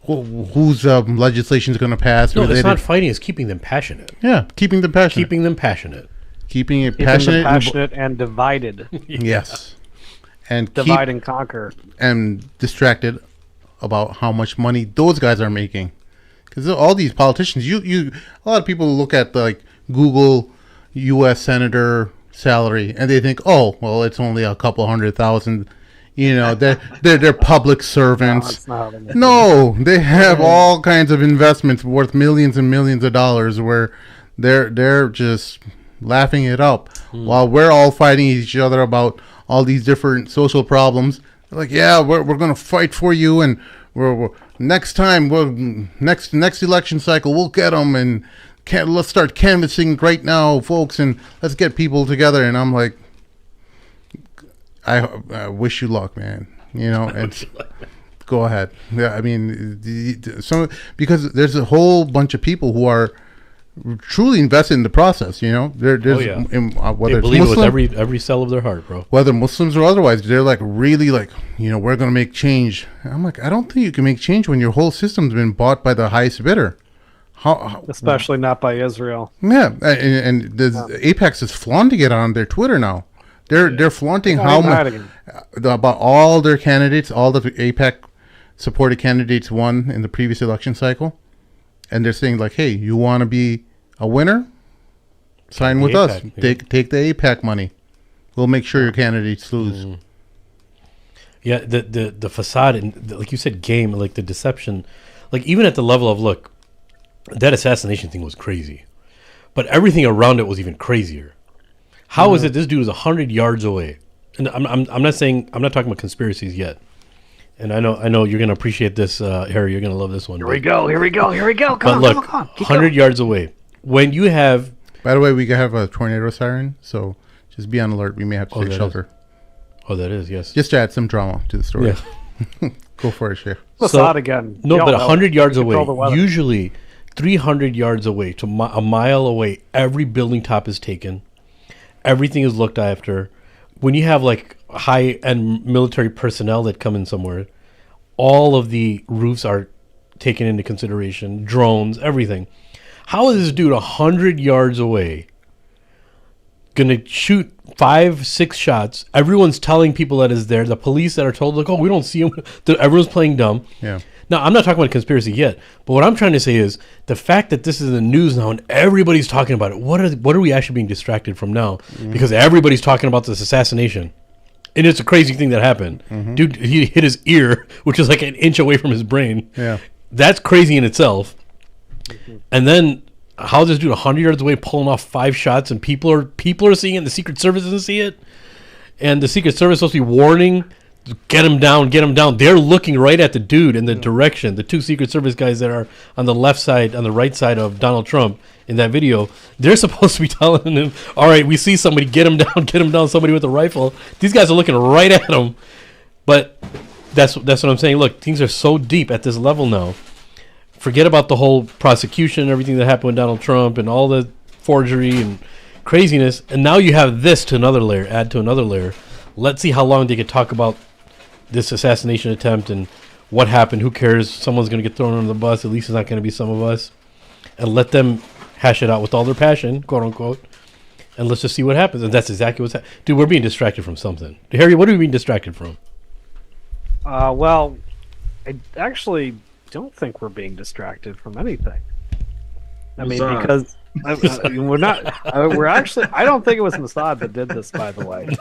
whose legislation is going to pass? No, it's not fighting. It's keeping them passionate. Yeah, keeping them passionate. Keeping them passionate. Keeping it Keeping passionate. them passionate and divided. Yes. And Divide and conquer. And distracted about how much money those guys are making. Because all these politicians, a lot of people look at Google U.S. Senator salary and they think, oh, well, it's only a couple $100,000. They're public servants. No, they have all kinds of investments worth millions and millions of dollars where they're just laughing it up while we're all fighting each other about all these different social problems. They're like, yeah, we're going to fight for you, and we're next election cycle we'll get them, and let's start canvassing right now, folks, and let's get people together. And I'm like, I wish you luck, man. And go ahead. Yeah, I mean, because there's a whole bunch of people who are truly invested in the process. Whether they believe it with every cell of their heart, bro. Whether Muslims or otherwise, they're like really like, we're going to make change. And I'm like, I don't think you can make change when your whole system's been bought by the highest bidder. Especially not by Israel. Yeah, and the Apex is flaunting it on their Twitter now. They're flaunting how much about all their candidates, all the AIPAC supported candidates won in the previous election cycle, and they're saying like, "Hey, you want to be a winner? Sign with us. Take the AIPAC money. We'll make sure your candidates lose." Mm. Yeah, the facade and like you said, game, like the deception, like even at the level of look, that assassination thing was crazy, but everything around it was even crazier. How is it this dude is 100 yards away? And I'm not saying, I'm not talking about conspiracies yet. And I know you're gonna appreciate this, Harry. You're gonna love this one. Here we go. Come on. 100 yards away. When you have, by the way, we have a tornado siren, so just be on alert. We may have to take shelter. That is, yes. Just to add some drama to the story. Yeah. Go for it, Chef. Facade again. No, but 100 yards away, usually 300 yards away to a mile away, every building top is taken. Everything is looked after. When you have like high-end military personnel that come in somewhere, all of the roofs are taken into consideration, drones, everything. How is this dude 100 yards away going to shoot 5-6 shots? Everyone's telling people that is there. The police that are told, like, oh, we don't see him. Everyone's playing dumb. Yeah. Now, I'm not talking about conspiracy yet, but what I'm trying to say is the fact that this is in the news now and everybody's talking about it, what are we actually being distracted from now? Mm-hmm. Because everybody's talking about this assassination. And it's a crazy thing that happened. Mm-hmm. Dude, he hit his ear, which is like an inch away from his brain. Yeah. That's crazy in itself. Mm-hmm. And then how this dude 100 yards away pulling off 5 shots and people are seeing it and the Secret Service doesn't see it? and the Secret Service is supposed to be warning, get him down, get him down. They're looking right at the dude in the direction. The two Secret Service guys that are on the left side, on the right side of Donald Trump in that video, they're supposed to be telling him, all right, we see somebody, get him down, somebody with a rifle. These guys are looking right at him. But that's what I'm saying. Look, things are so deep at this level now. Forget about the whole prosecution and everything that happened with Donald Trump and all the forgery and craziness. And now you have this to another layer, add to another layer. Let's see how long they could talk about this assassination attempt and what happened. Who cares? Someone's going to get thrown under the bus. At least it's not going to be some of us. And let them hash it out with all their passion, quote unquote. And let's just see what happens. And that's exactly what's happening. Dude, we're being distracted from something. Harry, what are we being distracted from? Well, I actually don't think we're being distracted from anything. I mean, because we're not. We're actually. I don't think it was Mossad that did this. By the way,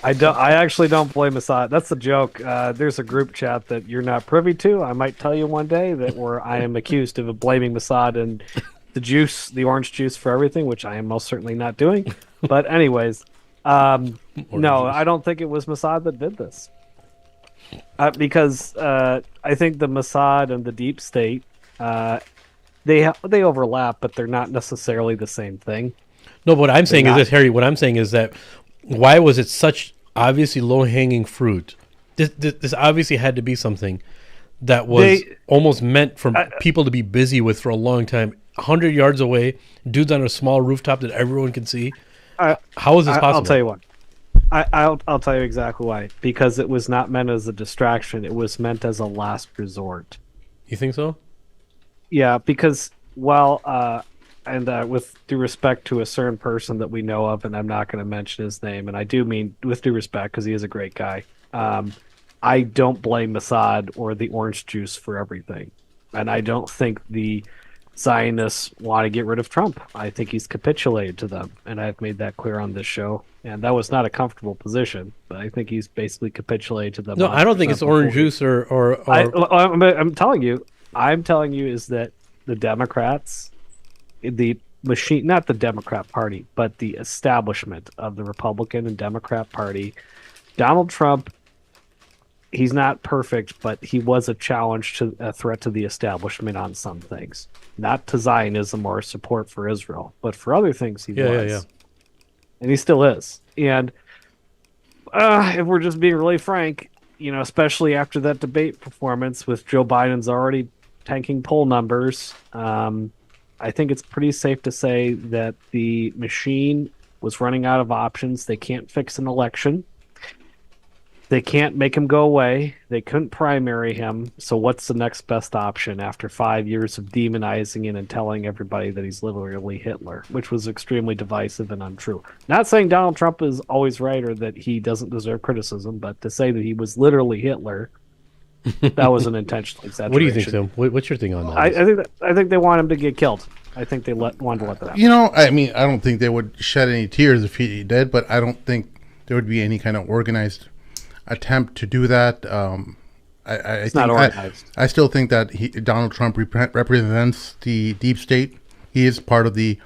I don't. I actually don't blame Mossad. That's the joke. There's a group chat that you're not privy to. I might tell you one day that where I am accused of blaming Mossad and the juice, the orange juice, for everything, which I am most certainly not doing. But anyways, no, I don't think it was Mossad that did this. Because I think the Mossad and the deep state, they overlap, but they're not necessarily the same thing. No, but what I'm saying is this, Harry. What I'm saying is that why was it such obviously low-hanging fruit? This obviously had to be something that was almost meant for people to be busy with for a long time. 100 yards away, dudes on a small rooftop that everyone can see. How is this possible? I'll tell you what. I'll tell you exactly why. Because it was not meant as a distraction. It was meant as a last resort. You think so? Yeah, because, with due respect to a certain person that we know of, and I'm not going to mention his name, and I do mean with due respect because he is a great guy, I don't blame Mossad or the orange juice for everything. And I don't think the Zionists want to get rid of Trump. I think he's capitulated to them, and I've made that clear on this show. And that was not a comfortable position, but I think he's basically capitulated to them. No, I don't think it's orange juice or I'm telling you is that the Democrats, the machine, not the Democrat Party, but the establishment of the Republican and Democrat Party, Donald Trump, he's not perfect, but he was a threat to the establishment on some things. Not to Zionism or support for Israel, but for other things he was. Yeah. And he still is. And if we're just being really frank, especially after that debate performance with Joe Biden's already tanking poll numbers, I think it's pretty safe to say that the machine was running out of options. They can't fix an election. They can't make him go away. They couldn't primary him. So what's the next best option after 5 years of demonizing him and telling everybody that he's literally Hitler, which was extremely divisive and untrue. Not saying Donald Trump is always right or that he doesn't deserve criticism, but to say that he was literally Hitler, that was an intentional exaggeration. What do you think, Tim? What's your thing on that? I think they want him to get killed. I think they wanted to let that happen. I don't think they would shed any tears if he did, but I don't think there would be any kind of organized attempt to do that. It's not organized. I still think that Donald Trump represents the deep state. He is part of the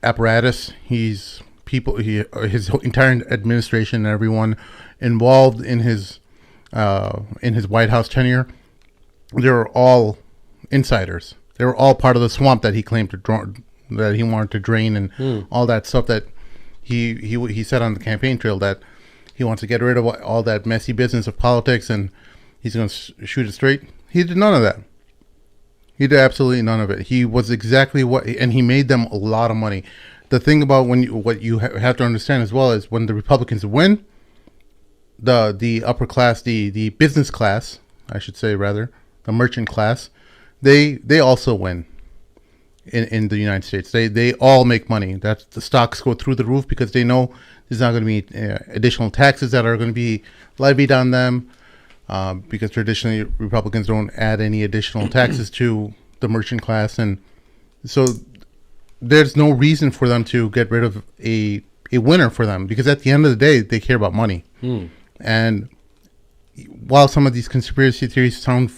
apparatus. His entire administration and everyone involved in his White House tenure, they're all insiders. They were all part of the swamp that he claimed that he wanted to drain and all that stuff that he said on the campaign trail that he wants to get rid of all that messy business of politics and he's going to shoot it straight. He did none of that. He did absolutely none of it. He was exactly and he made them a lot of money. The thing about what you have to understand as well is when the Republicans win, the upper class, the business class, I should say rather, the merchant class, they also win in the United States. They all make money. That's the stocks go through the roof because they know there's not going to be additional taxes that are going to be levied on them because traditionally Republicans don't add any additional taxes to the merchant class. And so there's no reason for them to get rid of a winner for them because at the end of the day, they care about money. And while some of these conspiracy theories sound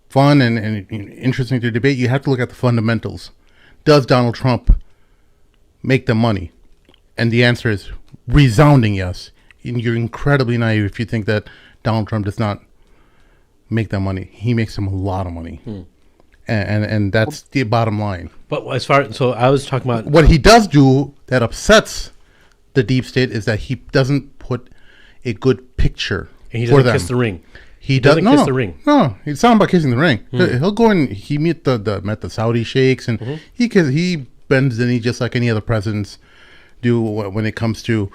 fun and interesting to debate, you have to look at the fundamentals. Does Donald Trump make them money? And the answer is resounding yes. And you're incredibly naive if you think that Donald Trump does not make that money. He makes them a lot of money. And that's the bottom line. But as far so I was talking about What he does do that upsets the deep state is that he doesn't put a good picture and he for doesn't them. kiss the ring. He doesn't does kiss the ring. No, it's not about kissing the ring. He'll go and he met the Saudi sheikhs and he bends the knee just like any other presidents do when it comes to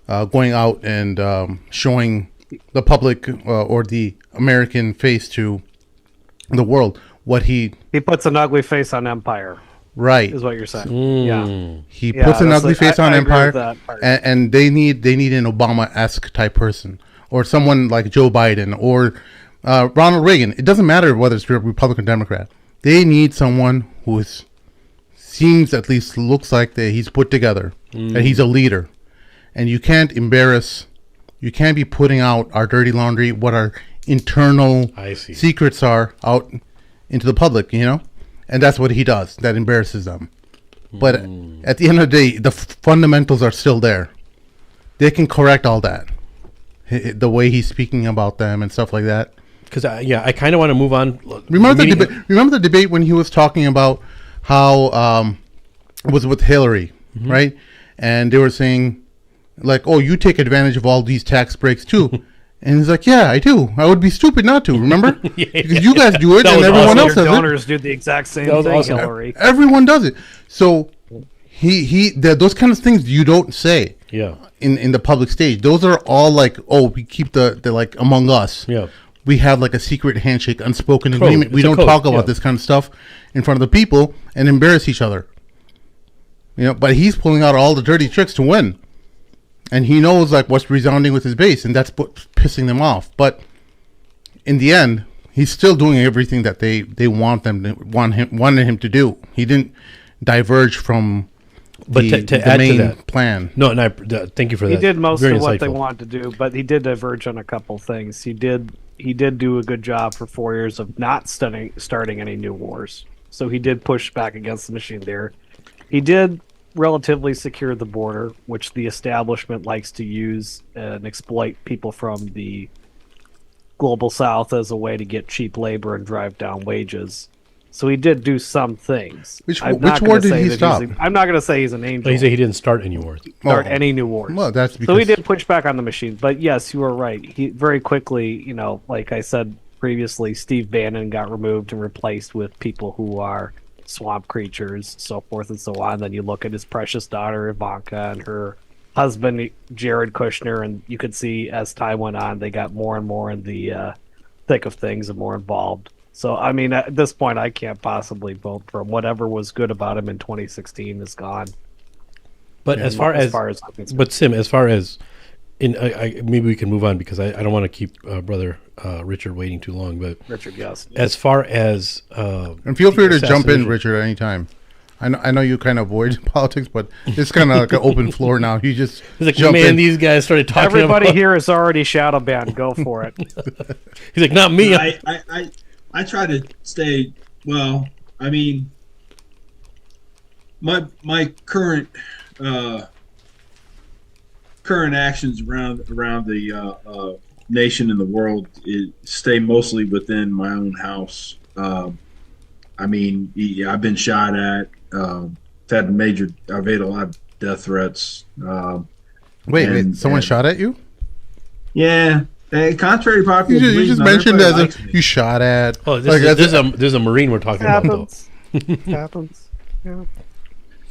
going out and showing the public or the American face to the world. What he puts an ugly face on empire. Right. Is what you're saying. Yeah. He puts an ugly face on I agree empire, with that part. and they need an Obama-esque type person, or someone like Joe Biden or Ronald Reagan. It doesn't matter whether it's Republican or Democrat. They need someone who seems, at least looks like that he's put together, that he's a leader, and you can't be putting out our dirty laundry, what our internal secrets are out into the public, and that's what he does. That embarrasses them. But at the end of the day, the fundamentals are still there. They can correct all that, the way he's speaking about them and stuff like that. Because I kind of want to move on. Remember the debate when he was talking about how it was with Hillary, right? And they were saying, like, oh, you take advantage of all these tax breaks too. And he's like, yeah, I do. I would be stupid not to, remember? Because you guys do it and everyone else does it. Your donors do the exact same thing, awesome. Hillary. Everyone does it. So those kind of things you don't say in the public stage. Those are all like, oh, we keep the like among us. Yeah. We have like a secret handshake, unspoken agreement. We don't talk about this kind of stuff in front of the people and embarrass each other. But he's pulling out all the dirty tricks to win. And he knows like what's resounding with his base, and that's what's pissing them off. But in the end, he's still doing everything that they wanted him to do. He didn't diverge from the main plan. No, and thank you for that. He did most Very of what insightful. they wanted to do, but he did diverge on a couple things. He did do a good job for 4 years of not starting any new wars. So he did push back against the machine there. He did relatively secure the border, which the establishment likes to use and exploit people from the global south as a way to get cheap labor and drive down wages. So he did do some things. Which war did he stop? I'm not going to say he's an angel. But he said he didn't start any wars. Any new wars. Well, that's because... So he did push back on the machine. But yes, you were right. He very quickly, like I said previously, Steve Bannon got removed and replaced with people who are swamp creatures, so forth and so on. Then you look at his precious daughter Ivanka and her husband Jared Kushner, and you could see as time went on they got more and more in the thick of things and more involved. So I mean, at this point I can't possibly vote for him. Whatever was good about him in 2016 is gone. But as far as Sim, as far as maybe we can move on because I don't want to keep brother Richard waiting too long. But Richard, yes. As far as and feel free to jump in, Richard, anytime. I know you kind of avoid politics, but it's kind of like an open floor now. You just jump in. These guys started talking. Everybody here is already shadow banned. Go for it. He's like, not me. I try to stay. Well, I mean, my current actions around the nation and the world stay mostly within my own house. I mean, I've been shot at. I've made a lot of death threats. Wait, someone shot at you? Yeah. Contrary to popular belief, you just mentioned as you shot at. Oh, there's a Marine we're talking about though. Happens. Yeah.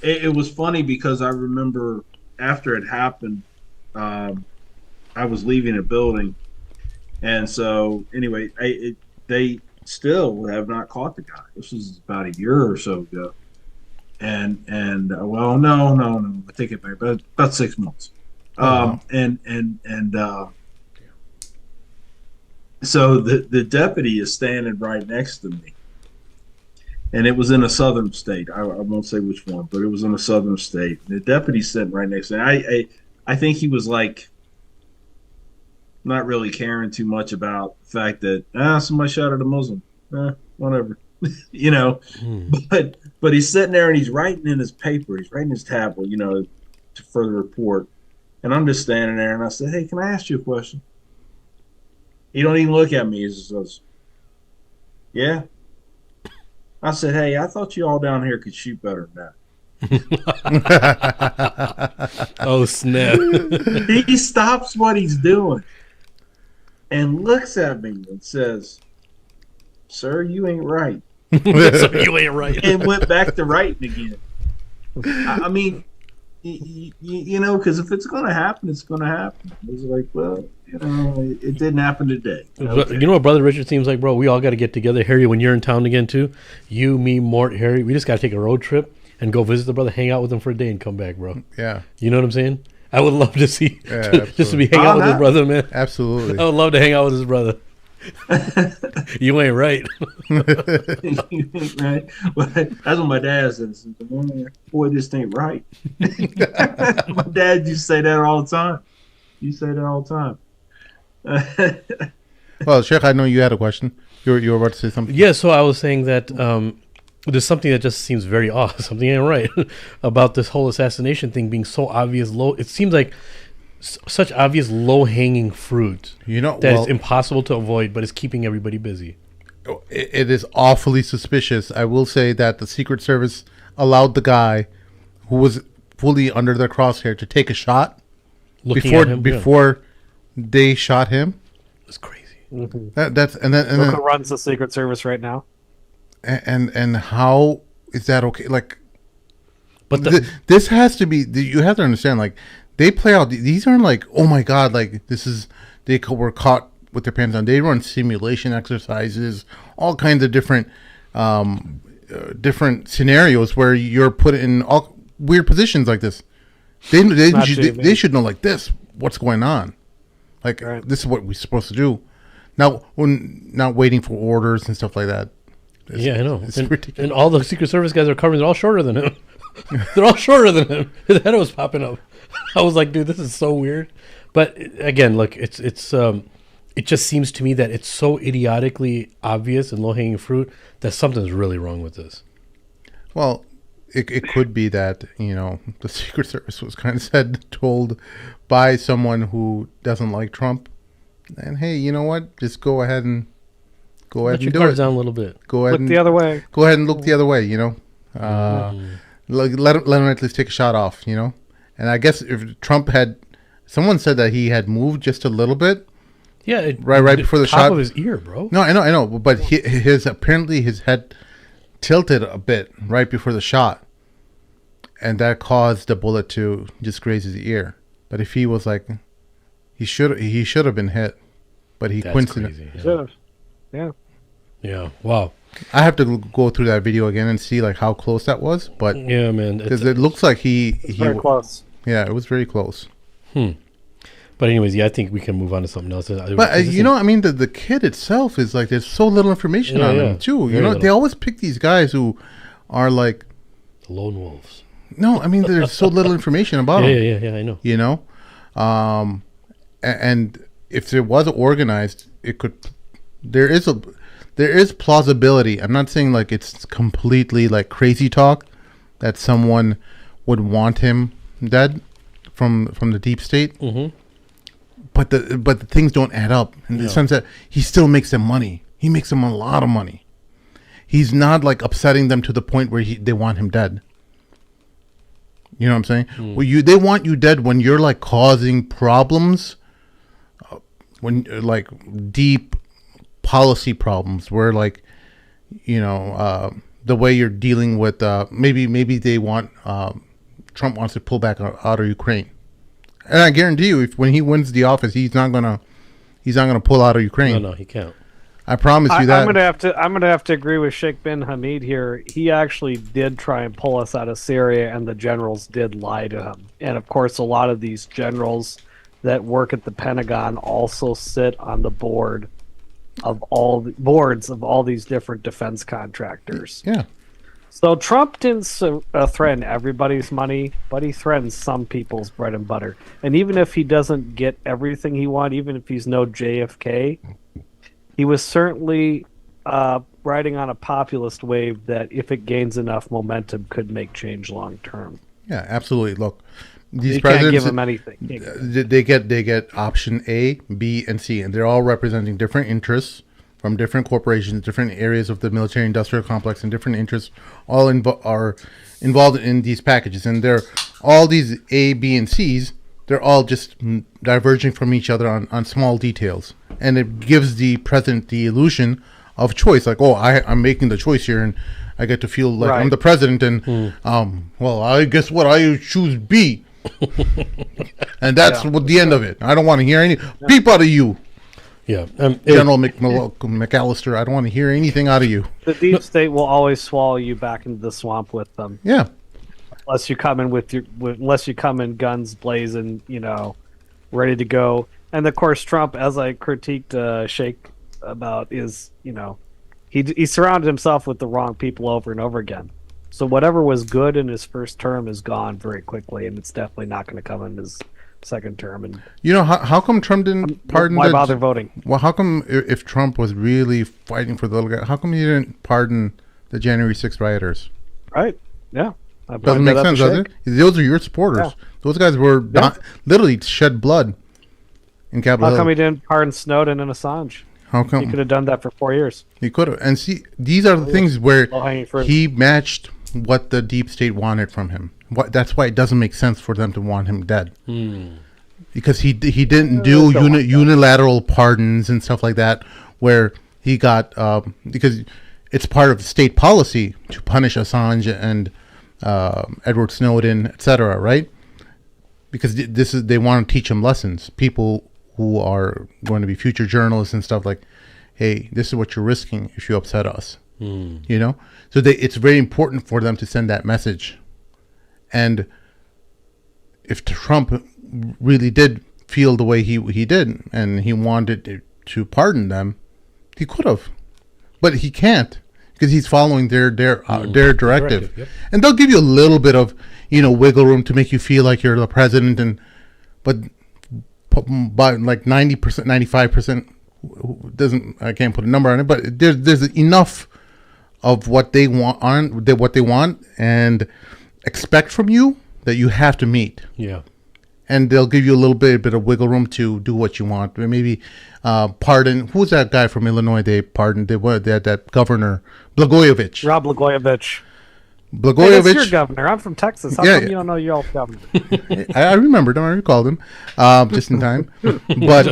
It was funny because I remember after it happened, I was leaving a building, and so anyway, they still have not caught the guy. This was about a year or so ago, and well, no, I take it back, but about 6 months. So the deputy is standing right next to me, and it was in a southern state. I won't say which one, but it was in a southern state. The deputy's sitting right next to me. I think he was like not really caring too much about the fact that somebody shot at a Muslim. Whatever, you know. But he's sitting there and he's writing in his paper. He's writing his tablet, to further report. And I'm just standing there, and I said, "Hey, can I ask you a question?" He don't even look at me. He just goes, "Yeah." I said, "Hey, I thought you all down here could shoot better than that." Oh snap! He stops what he's doing and looks at me and says, "Sir, you ain't right." So you ain't right. And went back to writing again. I mean, you know, because if it's going to happen, it's going to happen. It was like, well, you know, it didn't happen today. But you know what Brother Richard seems like, bro? We all got to get together. Harry, when you're in town again, too, you, me, Mort, Harry, we just got to take a road trip and go visit the brother, hang out with him for a day and come back, bro. Yeah. You know what I'm saying? I would love to see, Yeah, just to be hang out with his brother, man. Absolutely. I would love to hang out with his brother. You ain't right. Right? Well, that's what my dad says. Boy, this ain't right. My dad used to say that all the time. You say that all the time. Well, Sheikh, I know you had a question. You were about to say something. Yeah, so I was saying that there's something that just seems very off. Something ain't right about this whole assassination thing being so obvious low. It seems like such obvious low-hanging fruit, You know, that well, is impossible to avoid, but it's keeping everybody busy. it is awfully suspicious. I will say that the Secret Service allowed the guy who was fully under their crosshair to take a shot Looking at him, before they shot him. it's crazy. That's and then Look who runs the Secret Service right now. and how is that okay? Like, But this has to be. You have to understand. Like, they play out. These aren't like, oh my god, like this is were caught with their pants on. They run simulation exercises, all kinds of different different scenarios where you're put in all weird positions like this. They should know like this what's going on. Like, Right. this is what we're supposed to do. Now, when not waiting for orders and stuff like that. yeah, I know. It's And, ridiculous. and all the Secret Service guys are covering. They're all shorter than him. They're all shorter than him. His head was popping up. I was like, dude, this is so weird. But again, look, it just seems to me that it's so idiotically obvious and low hanging fruit that something's really wrong with this. Well, it could be that, you know, the Secret Service was kind of told by someone who doesn't like Trump, and hey, you know what? Just go ahead and Let your do guards it. down a little bit. Go ahead Look and the other way. go ahead and look the other way. You know, let him at least take a shot off. You know, and I guess if Trump had, someone said that he had moved just a little bit. Yeah, Right before the top shot of his ear, bro. No, I know, but apparently his head tilted a bit right before the shot, and that caused the bullet to just graze his ear. But if he was like, he should have been hit, but he That's coincidentally. crazy. Should've. Yeah. Yeah. Wow. I have to go through that video again and see like how close that was, but Yeah, man. because it looks like he Very close. yeah, it was very close. But anyways, yeah, I think we can move on to something else. But you know, I mean, the kid itself is like there's so little information Yeah, on yeah. him too. You Very know, little. they always pick these guys who are like, lone wolves. no, I mean, there's so little information about Yeah, him. yeah, I know. You know, and if it was organized, it could. There is plausibility. I'm not saying like it's completely like crazy talk that someone would want him dead from the deep state. Mm-hmm. But the things don't add up in the sense that he still makes them money. He makes them a lot of money. He's not like upsetting them to the point where they want him dead. You know what I'm saying? Well, they want you dead when you're like causing problems, when like deep policy problems, where like, you know, the way you're dealing with maybe they want Trump wants to pull back out of Ukraine. And I guarantee you, when he wins the office, he's not gonna pull out of Ukraine. No, he can't. I promise you that. I'm gonna have to agree with Sheikh bin Hamid here. He actually did try and pull us out of Syria, and the generals did lie to him. And of course, a lot of these generals that work at the Pentagon also sit on the boards of all these different defense contractors. Yeah. So Trump didn't threaten everybody's money, but he threatens some people's bread and butter. And even if he doesn't get everything he wants, even if he's no JFK, he was certainly riding on a populist wave that, if it gains enough momentum, could make change long term. Yeah, absolutely. Look, these You can't give presidents, them anything. You can't give they get option A, B, and C, and they're all representing different interests from different corporations, different areas of the military-industrial complex, and different interests all are involved in these packages. And they're all these A, B, and C's. They're all just diverging from each other on small details, and it gives the president the illusion of choice. Like, oh, I'm making the choice here, and I get to feel like I'm the president, and well, I guess what I choose B, and that's what the end of it. I don't want to hear any beep out of you. Yeah, General McAllister, I don't want to hear anything out of you. The deep state will always swallow you back into the swamp with them. Yeah. Unless you come in unless you come in guns blazing, ready to go. And of course, Trump, as I critiqued Sheikh about, is he surrounded himself with the wrong people over and over again. So whatever was good in his first term is gone very quickly, and it's definitely not going to come in his second term. And how come Trump didn't pardon? Why bother voting? Well, how come if Trump was really fighting for the little guy, how come he didn't pardon the January 6th rioters? Right? Yeah. Doesn't make sense, does it? Those are your supporters. Yeah. Those guys were literally shed blood in Capitol Hill. How come he didn't pardon Snowden and Assange? How come? He could have done that for 4 years. He could have. And see, these are the things where he matched what the deep state wanted from him. That's why it doesn't make sense for them to want him dead. Because he didn't do unilateral pardons and stuff like that, where he got because it's part of state policy to punish Assange and Edward Snowden, etc., right? Because they want to teach them lessons. People who are going to be future journalists and stuff, like, hey, this is what you're risking if you upset us. So it's very important for them to send that message. And if Trump really did feel the way he did, and he wanted to pardon them, he could have, but he can't, because he's following their directive. Yep. And they'll give you a little bit of wiggle room to make you feel like you're the president, but by like 90%, 95% doesn't. I can't put a number on it, but there's enough of what they want and expect from you that you have to meet. Yeah. And they'll give you a little bit of wiggle room to do what you want. Maybe pardon. Who's that guy from Illinois? They pardoned. They had that governor, Blagojevich. Rob Blagojevich. Blagojevich. Hey, that's your governor. I'm from Texas. How come you don't know your old governor? I remembered him. I recalled him just in time. But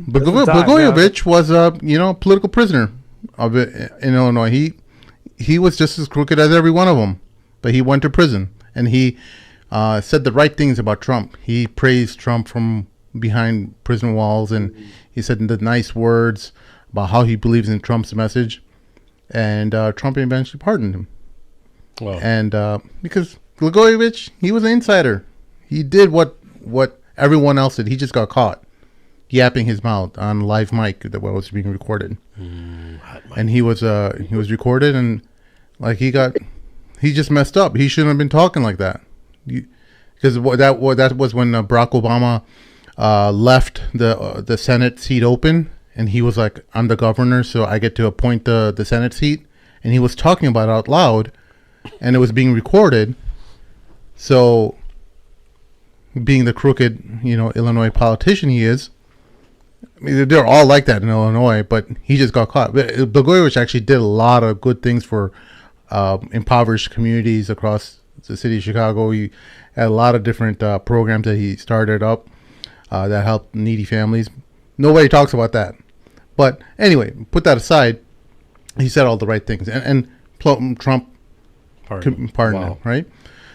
Blagojevich was a political prisoner of it in Illinois. He was just as crooked as every one of them, but he went to prison, and he said the right things about Trump. He praised Trump from behind prison walls, and he said the nice words about how he believes in Trump's message. And Trump eventually pardoned him. Wow. And because Blagojevich, he was an insider. He did what everyone else did. He just got caught yapping his mouth on live mic that was being recorded. And he was recorded, and like he just messed up. He shouldn't have been talking like that. Because that was when Barack Obama left the Senate seat open, and he was like, I'm the governor, so I get to appoint the Senate seat. And he was talking about it out loud, and it was being recorded. So, being the crooked, Illinois politician he is, I mean, they're all like that in Illinois, but he just got caught. But Blagojevich actually did a lot of good things for impoverished communities across the city of Chicago. He had a lot of different programs that he started up that helped needy families. Nobody talks about that. But anyway, put that aside. He said all the right things, and Trump pardoned him, right?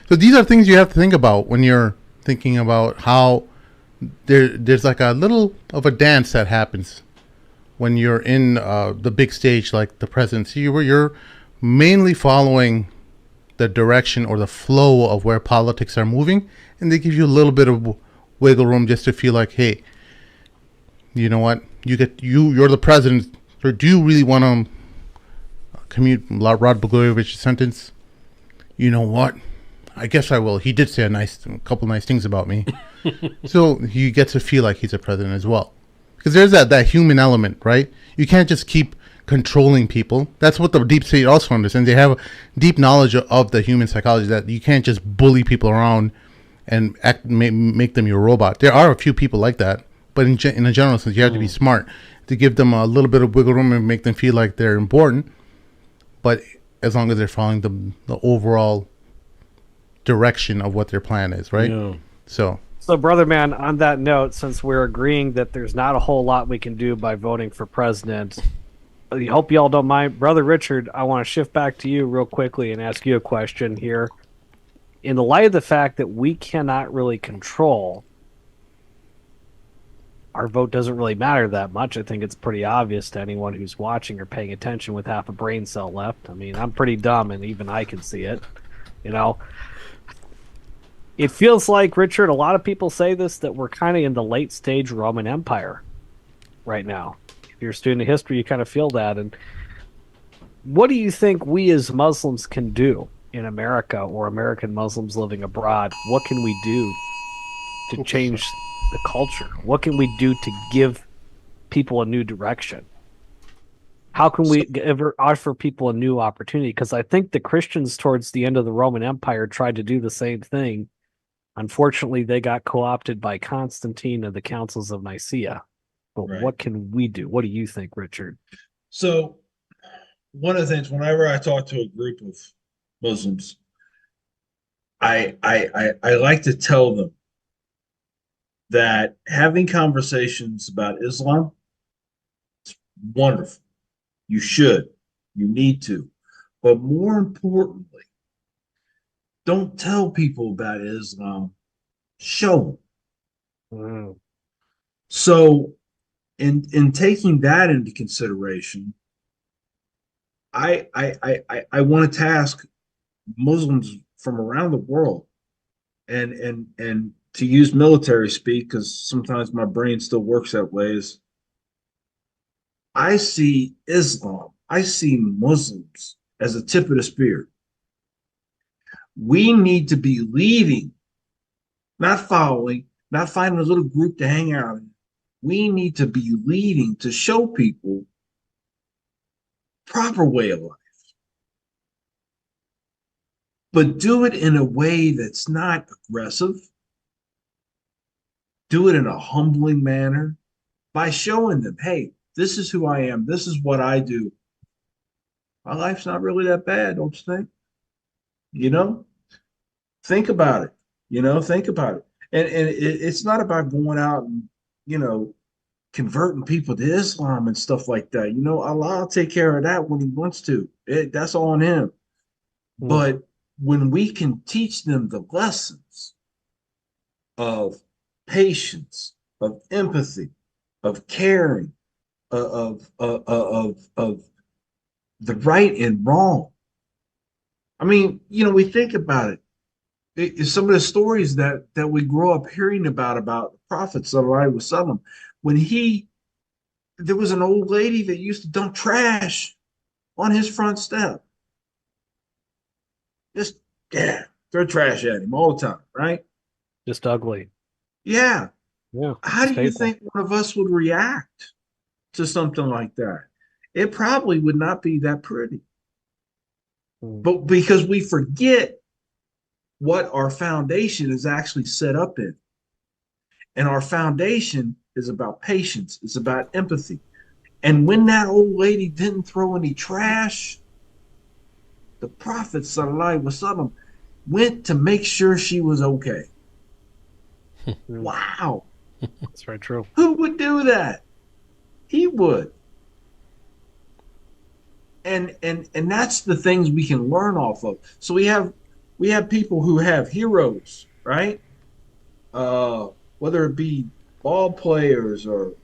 So these are things you have to think about when you're thinking about how there's like a little of a dance that happens when you're in the big stage like the presidency, where you're mainly following the direction or the flow of where politics are moving, and they give you a little bit of wiggle room just to feel like, hey, you know what, you're the president, or do you really want to commute Rod Blagojevich's sentence? You know what, I guess I will. He did say a couple nice things about me. So he gets to feel like he's a president as well, because there's that human element, right? You can't just keep controlling people. That's what the deep state also understands. They have a deep knowledge of the human psychology, that you can't just bully people around and make them your robot. There are a few people like that, but in a general sense, you have to be smart to give them a little bit of wiggle room and make them feel like they're important. But as long as they're following the overall direction of what their plan is, right? Yeah. So, brother man, on that note, since we're agreeing that there's not a whole lot we can do by voting for president, I hope y'all don't mind. Brother Richard, I want to shift back to you real quickly and ask you a question here. In the light of the fact that we cannot really control, our vote doesn't really matter that much. I think it's pretty obvious to anyone who's watching or paying attention with half a brain cell left. I mean, I'm pretty dumb, and even I can see it. You know, it feels like, Richard, a lot of people say this, that we're kind of in the late stage Roman Empire right now. If you're a student of history, you kind of feel that. And what do you think we as Muslims can do in America, or American Muslims living abroad? What can we do to change the culture? What can we do to give people a new direction? How can we ever offer people a new opportunity? Because I think the Christians towards the end of the Roman Empire tried to do the same thing. Unfortunately, they got co-opted by Constantine and the councils of Nicaea. But what can we do? What do you think, Richard? So one of the things, whenever I talk to a group of Muslims, I like to tell them that having conversations about Islam is wonderful. You should. You need to. But more importantly, don't tell people about Islam. Show them. So in taking that into consideration, I want to task Muslims from around the world and to use military speak, because sometimes my brain still works that way, is I see Islam, I see Muslims as a tip of the spear. We need to be leading, not following, not finding a little group to hang out in. We need to be leading to show people proper way of life. But do it in a way that's not aggressive. Do it in a humbling manner by showing them, hey, this is who I am. This is what I do. My life's not really that bad, don't you think? You know, think about it. You know, think about it. And it's not about going out and, you know, converting people to Islam and stuff like that. You know, Allah will take care of that when he wants to. That's on him. But when we can teach them the lessons of patience, of empathy, of caring, of the right and wrong. I mean, you know, we think about it. Some of the stories that we grow up hearing about the Prophet sallallahu alaihi wasallam, when there was an old lady that used to dump trash on his front step. Just, throw trash at him all the time, right? Just ugly. Yeah. Yeah. How do you think one of us would react to something like that? It probably would not be that pretty. But because we forget what our foundation is actually set up in. And our foundation is about patience. It's about empathy. And when that old lady didn't throw any trash, the Prophet sallallahu alaihi wasallam went to make sure she was okay. Wow. That's very true. Who would do that? He would. And that's the things we can learn off of. So we have people who have heroes, right? Whether it be ball players or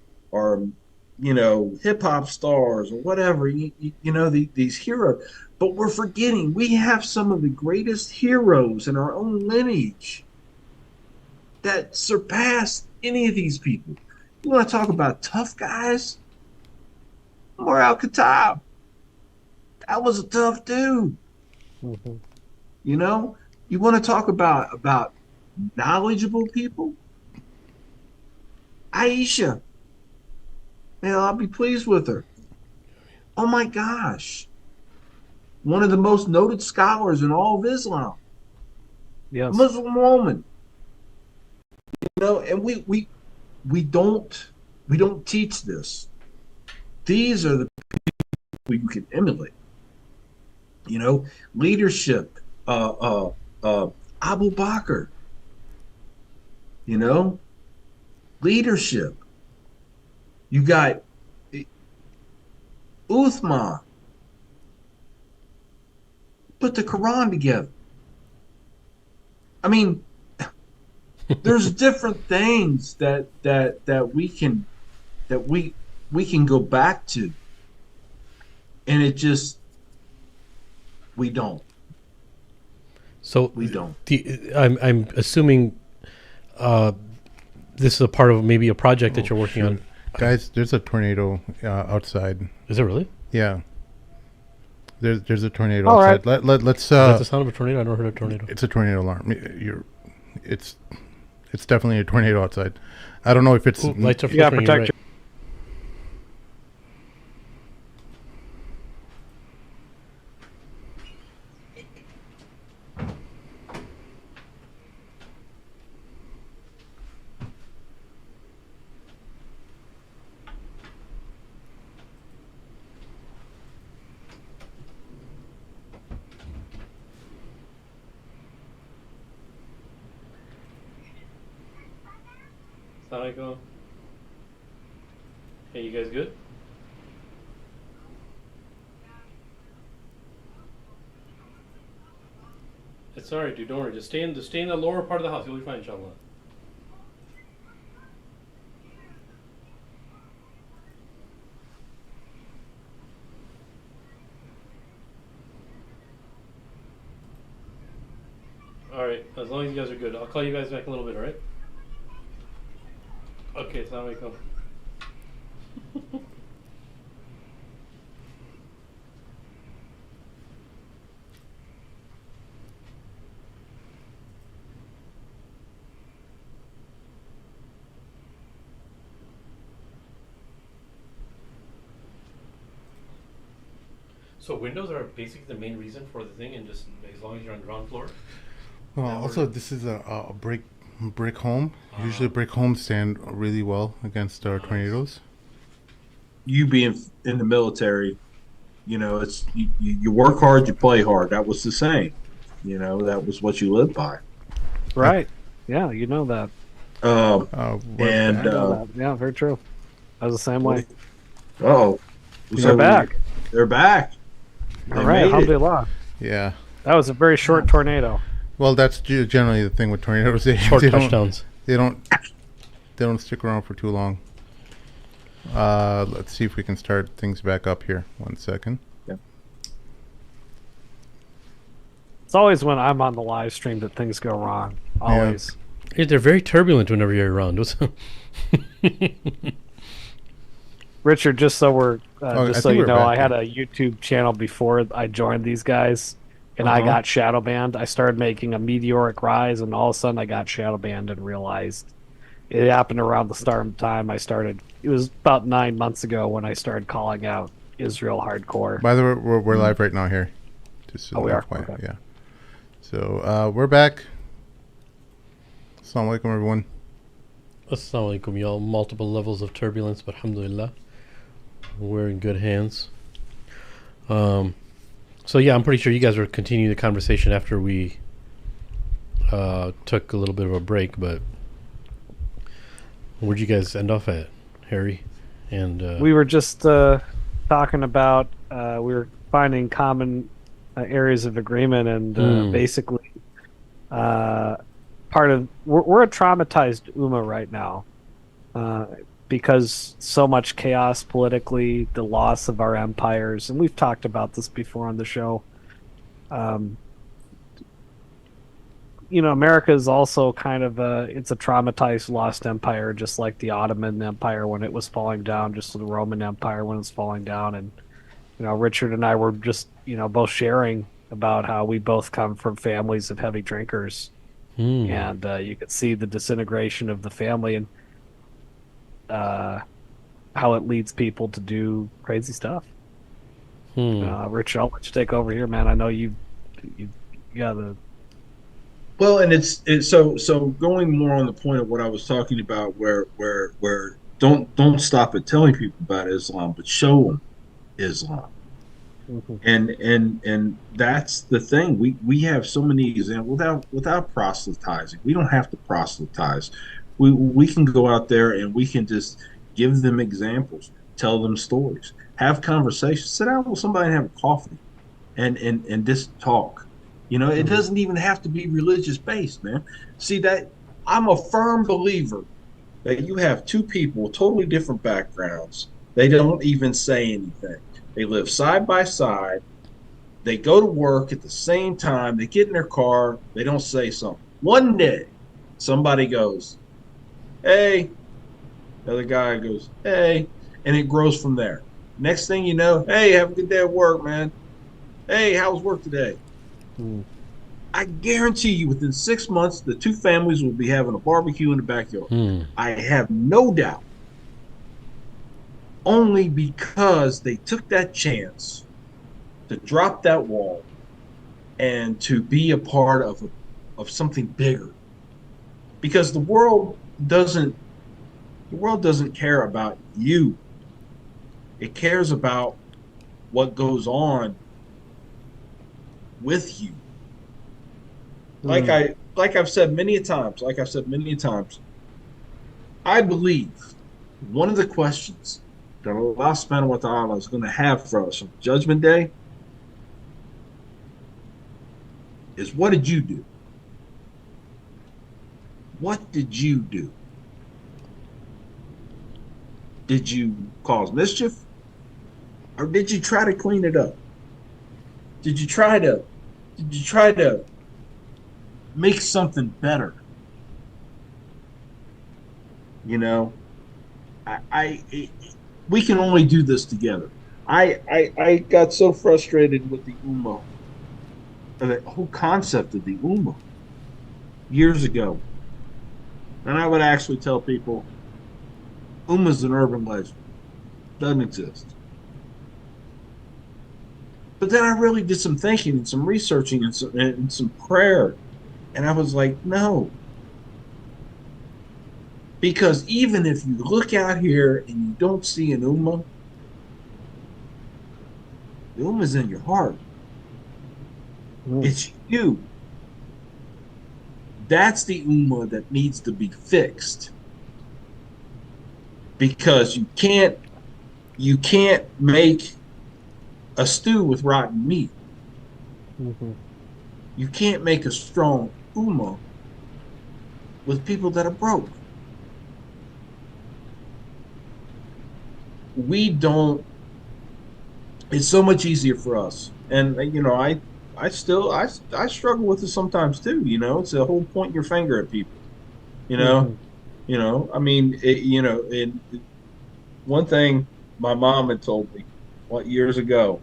you know, hip hop stars or whatever, you know, these heroes. But we're forgetting we have some of the greatest heroes in our own lineage that surpass any of these people. You want to talk about tough guys? Umar al-Khattab. That was a tough dude. You know, you want to talk about knowledgeable people? Aisha. Man, I'll be pleased with her. Oh my gosh. One of the most noted scholars in all of Islam. Yes. Muslim woman. And we don't teach this. These are the people you can emulate. Leadership. Abu Bakr. Leadership. You got Uthman. Put the Quran together. I mean, there's different things that we can go back to, and it just we don't. So we don't. I'm assuming this is a part of maybe a project that you're working on. Guys, there's a tornado outside. Is it really? Yeah. There's a tornado All outside. right. Let's. Is that the sound of a tornado? I never heard a tornado. It's a tornado alarm. It's definitely a tornado outside. I don't know if it's. Ooh, lights are You gotta flickering. protect Right. Assalamualaikum. Hey, you guys good? It's alright, dude. Don't worry. Just stay in the lower part of the house. You'll be fine, inshallah. Alright, as long as you guys are good. I'll call you guys back in a little bit, alright? Okay, assalamualaikum. So windows are basically the main reason for the thing, and just as long as you're on the ground floor. Well, also, this is a brick home. Usually, brick homes stand really well against tornadoes. You being in the military, it's you work hard, you play hard. That was the saying. That was what you lived by. Right. Yeah, you know that. Yeah, very true. I was the same way. Oh, They're back. They're back. They All right, made it. alhamdulillah. Yeah. That was a very short tornado. Well, that's generally the thing with tornadoes. They Short don't- touchdowns. They don't stick around for too long. Let's see if we can start things back up here. 1 second. It's always when I'm on the live stream that things go wrong. Always. Yeah, they're very turbulent whenever you're around. Richard, just so we're I just so think you we're know, back I had now. a YouTube channel before I joined these guys, and I got shadow banned. I started making a meteoric rise, and all of a sudden I got shadow banned and realized it happened around the start of time I started. It was about 9 months ago when I started calling out Israel hardcore. By the way, we're live right now here. Just so Oh, we you are? know, Okay. Yeah. So we're back. Assalamu alaikum, everyone. Assalamu alaikum, y'all. Multiple levels of turbulence, but alhamdulillah, we're in good hands. So yeah, I'm pretty sure you guys are continuing the conversation after we took a little bit of a break, but where'd you guys end off at, Harry? And We were just talking about we were finding common areas of agreement, and basically part of we're a traumatized Ummah right now because so much chaos politically, the loss of our empires, and we've talked about this before on the show. America is also kind of it's a traumatized lost empire, just like the Ottoman Empire when it was falling down, just the Roman Empire when it's falling down. And Richard and I were just both sharing about how we both come from families of heavy drinkers, and you could see the disintegration of the family and how it leads people to do crazy stuff. Richard, I'll let you take over here, man. I know you got the Well, and it's so going more on the point of what I was talking about, where don't stop at telling people about Islam, but show them Islam. Mhm. And that's the thing. We have so many examples without proselytizing. We don't have to proselytize. We can go out there and we can just give them examples, tell them stories, have conversations, sit down with somebody and have a coffee and just talk. You know, it doesn't even have to be religious based, man. See that I'm a firm believer that you have two people with totally different backgrounds. They don't even say anything. They live side by side. They go to work at the same time. They get in their car. They don't say something. One day, somebody goes, "Hey." The other guy goes, "Hey," and it grows from there. Next thing you know, "Hey, have a good day at work, man. Hey, how was work today?" Mm. I guarantee you, within 6 months, the two families will be having a barbecue in the backyard. I have no doubt. Only because they took that chance to drop that wall and to be a part of something bigger. Because doesn't the world doesn't care about you. It cares about what goes on with you. Like I've said many times, I believe one of the questions that Allah subhanahu wa ta'ala is going to have for us on Judgment Day is, what did you do? What did you do? Did you cause mischief? Or did you try to clean it up? Did you try to make something better? You know, we can only do this together. I got so frustrated with the Ummah, the whole concept of the Ummah years ago. And I would actually tell people, Ummah is an urban legend. Doesn't exist. But then I really did some thinking and some researching and some prayer. And I was like, no. Because even if you look out here and you don't see an Ummah, the Ummah's in your heart. It's you. That's the Ummah that needs to be fixed. Because you can't make a stew with rotten meat. You can't make a strong Ummah with people that are broke. We don't. It's so much easier for us, and you know, I struggle with it sometimes too. You know, it's a whole pointing your finger at people. You know, I mean, one thing my mom had told me years ago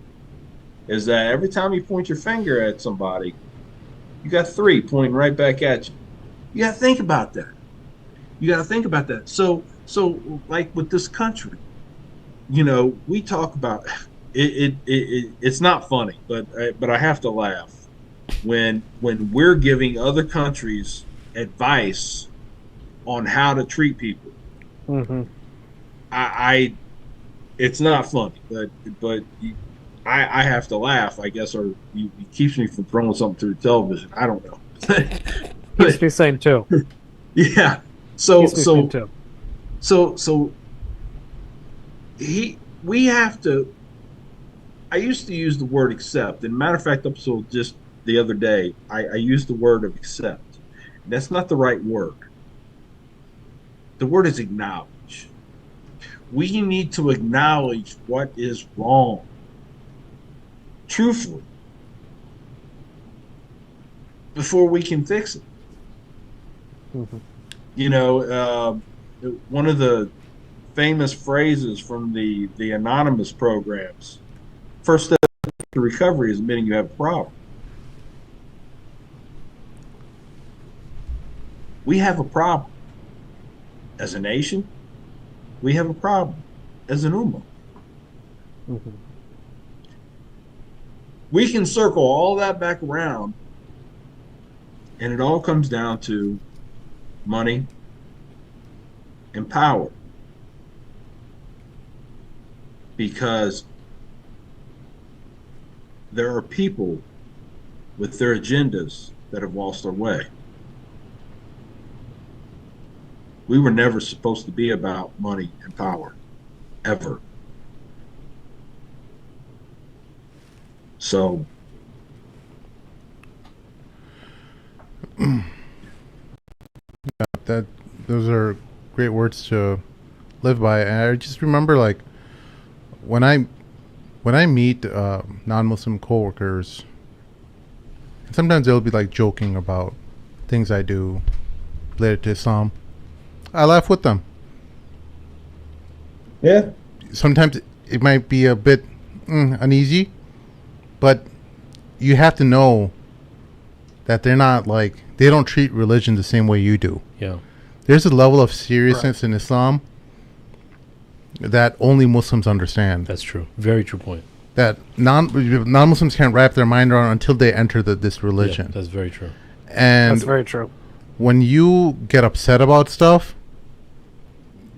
is that every time you point your finger at somebody, you got three pointing right back at you. You got to think about that. So like with this country, you know, we talk about it. It's not funny, but I have to laugh when we're giving other countries advice on how to treat people. It's not funny, but I have to laugh, I guess, or it keeps me from throwing something through the television. I don't know. Keeps me sane too. Yeah. We have to. I used to use the word accept. And matter of fact, up until just the other day, I used the word of accept. That's not the right word. The word is acknowledge. We need to acknowledge what is wrong, truthfully, before we can fix it. You know, one of the famous phrases from the anonymous programs: first step to recovery is admitting you have a problem. We have a problem as a nation. We have a problem as an Ummah. We can circle all that back around And it all comes down to money and power. Because there are people with their agendas that have lost their way. We were never supposed to be about money and power, ever. So those are great words to live by. And I just remember, like, when I meet non-Muslim coworkers, sometimes they'll be like joking about things I do related to Islam. I laugh with them. yeah, Sometimes it might be a bit uneasy, but you have to know that they're not like, they don't treat religion the same way you do. Yeah. There's a level of seriousness in Islam that only Muslims understand. That's true. Very true point. That non-Muslims can't wrap their mind around until they enter this religion. Yeah, that's very true. And That's very true. when you get upset about stuff,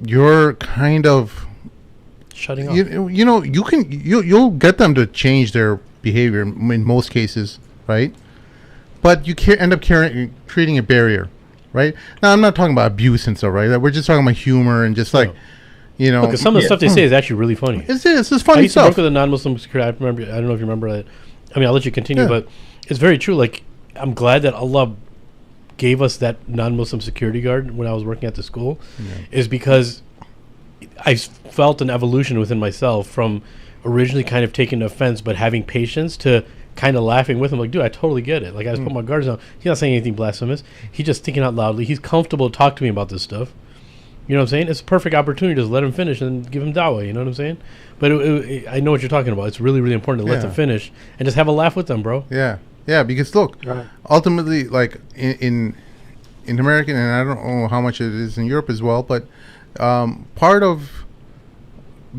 you're kind of Shutting off. you know, you'll get them to change their behavior in most cases, right? But you can't end up creating a barrier, right? Now, I'm not talking about abuse and stuff, right? We're just talking about humor and just like, you know, Look, some of the stuff they say is actually really funny. it's just I funny used to stuff. work with a non-Muslim security. I remember. I don't know if you remember that. I mean, I'll let you continue, Yeah. but it's very true. Like, I'm glad that Allah gave us that non-Muslim security guard when I was working at the school, is because I felt an evolution within myself from originally kind of taking offense, but having patience to kind of laughing with him. Like, dude, I totally get it. Like, I just put my guards down. He's not saying anything blasphemous. He's just thinking out loudly. He's comfortable to talk to me about this stuff. You know what I'm saying? It's a perfect opportunity to just let him finish and give him dawah. You know what I'm saying? But I know what you're talking about. It's really, really important to let them finish and just have a laugh with them, bro. Yeah, because look, ultimately, like in American, and I don't know how much it is in Europe as well, but part of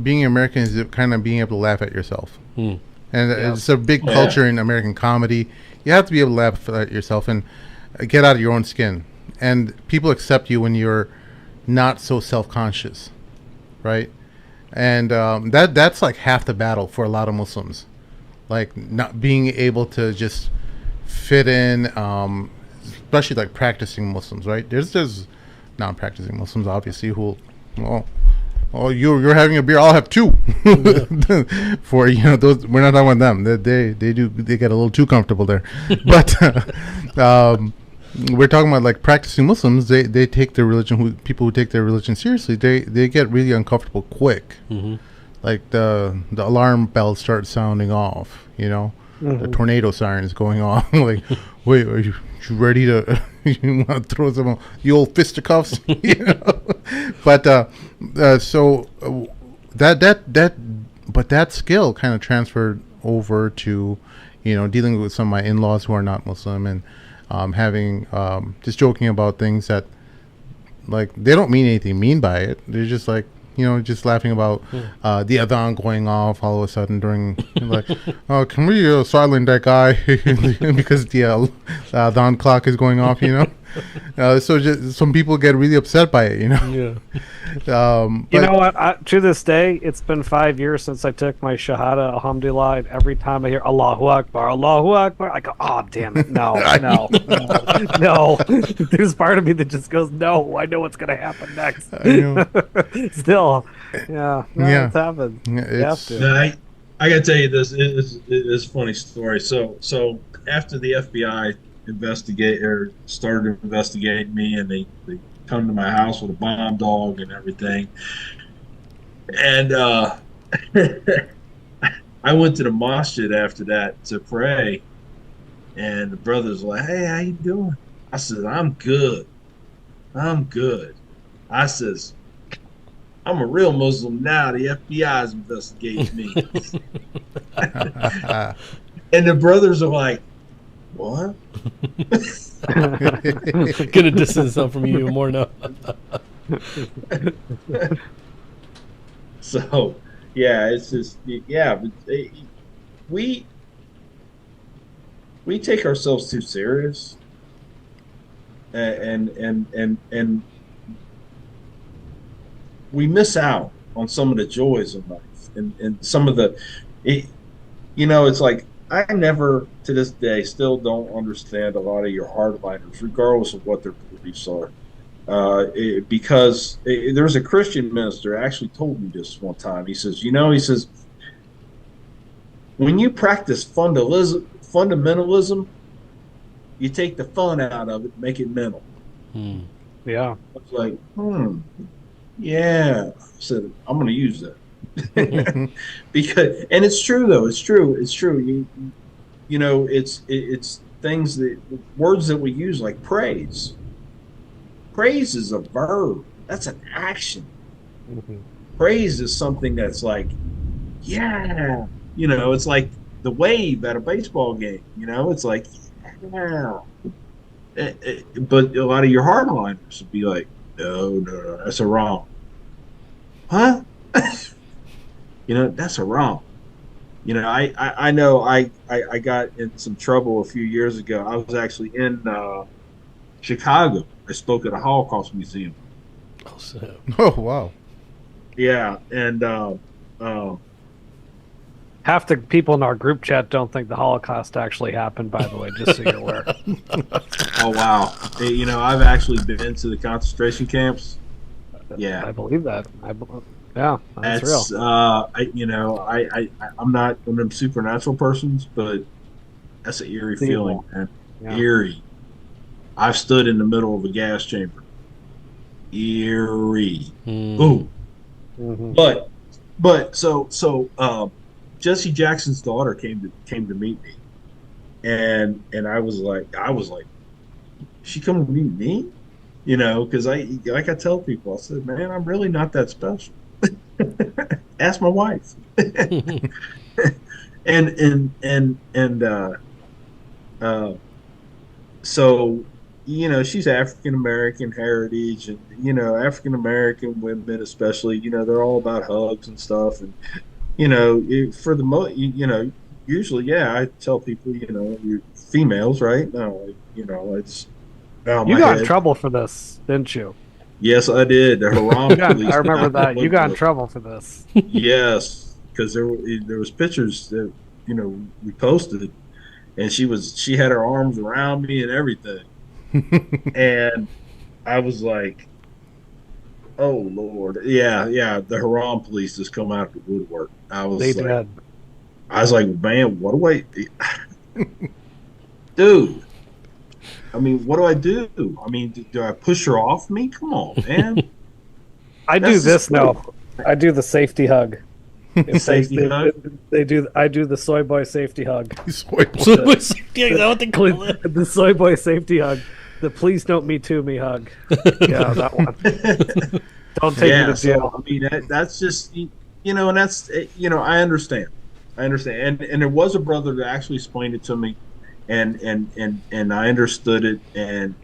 being American is kind of being able to laugh at yourself. And it's a big culture in American comedy. You have to be able to laugh at yourself and get out of your own skin. And people accept you when you're not so self-conscious, right? And that's like half the battle for a lot of Muslims, like not being able to just fit in, especially like practicing Muslims, right? There's non-practicing Muslims, obviously, who, oh, you're having a beer, I'll have two. For, you know, those, we're not talking about them. They get a little too comfortable there. But we're talking about like practicing Muslims. They take their religion. People who take their religion seriously, they get really uncomfortable quick. Like the alarm bells start sounding off. You know, the tornado siren is going off. Like, wait, are you ready to? You want to throw some the old fisticuffs? You know, but so that skill kind of transferred over to, you know, dealing with some of my in-laws who are not Muslim and having just joking about things that, like, they don't mean anything mean by it. They're just like, you know, just laughing about the adhan going off all of a sudden during, like, oh, can we silence that guy because the adhan clock is going off, you know? So just some people get really upset by it, you know? You know what? To this day, it's been 5 years since I took my Shahada, alhamdulillah, and every time I hear Allahu Akbar, I go, oh, damn it, no. There's part of me that just goes, no, I know what's going to happen next. Still, it's happened. I got to tell you this. It's a funny story. So after the FBI started investigating me, and they come to my house with a bomb dog and everything, and I went to the masjid after that to pray, and the brothers were like, hey, how you doing? I said, I'm good. I says, I'm a real Muslim now. The FBI is investigating me. And the brothers are like, what? Gonna distance them from you even more now. So, yeah, it's just, but we take ourselves too serious. and we miss out on some of the joys of life, and some of it's like I never to this day still don't understand a lot of your hardliners, regardless of what their beliefs are. Because there's a Christian minister actually told me this one time. He says, when you practice fundamentalism, you take the fun out of it, make it mental. Yeah. I was like, yeah. I said, I'm going to use that. Because, and it's true though. It's true. It's things words that we use like praise. Praise is a verb. That's an action. Mm-hmm. Praise is something that's like, yeah. It's like the wave at a baseball game. It's like, yeah. But a lot of your hardliners would be like, no, that's a wrong. Huh? That's a wrong. I know I got in some trouble a few years ago. I was actually in Chicago. I spoke at a Holocaust museum. Oh, wow. Yeah, and half the people in our group chat don't think the Holocaust actually happened, by the way, just so you're aware. Oh, wow. I've actually been to the concentration camps. Yeah. I believe that. Yeah, that's real. I'm not one of them supernatural persons, but that's an eerie feeling, man. Yeah. Eerie. I've stood in the middle of a gas chamber. Eerie. Ooh. Mm-hmm. But so Jesse Jackson's daughter came to meet me, and I was like, she come to meet me, because I tell people, I said, man, I'm really not that special. Ask my wife. So she's African American heritage, and African American women especially, they're all about hugs and stuff, and for the usually, yeah, I tell people, you're females, right? No, it's you got in trouble for this, didn't you? Yes, I did. The Haram Police. I remember that. You got in trouble for this. Yes, because there was pictures that we posted, and she had her arms around me and everything, and I was like, oh Lord, yeah. The Haram Police just come out of the woodwork. They did. I was like, man, what do I, dude? I mean, what do I do? I mean, do I push her off me? Come on, man. I do this now. I do the safety hug. Safety hug? I do the soy boy safety hug. Soy boy safety hug? Is that what they call it? The soy boy safety hug. The please don't me to me hug. Yeah, that one. Don't take me to jail. So, I mean, that's just, and that's, I understand. And there was a brother that actually explained it to me. And I understood it, and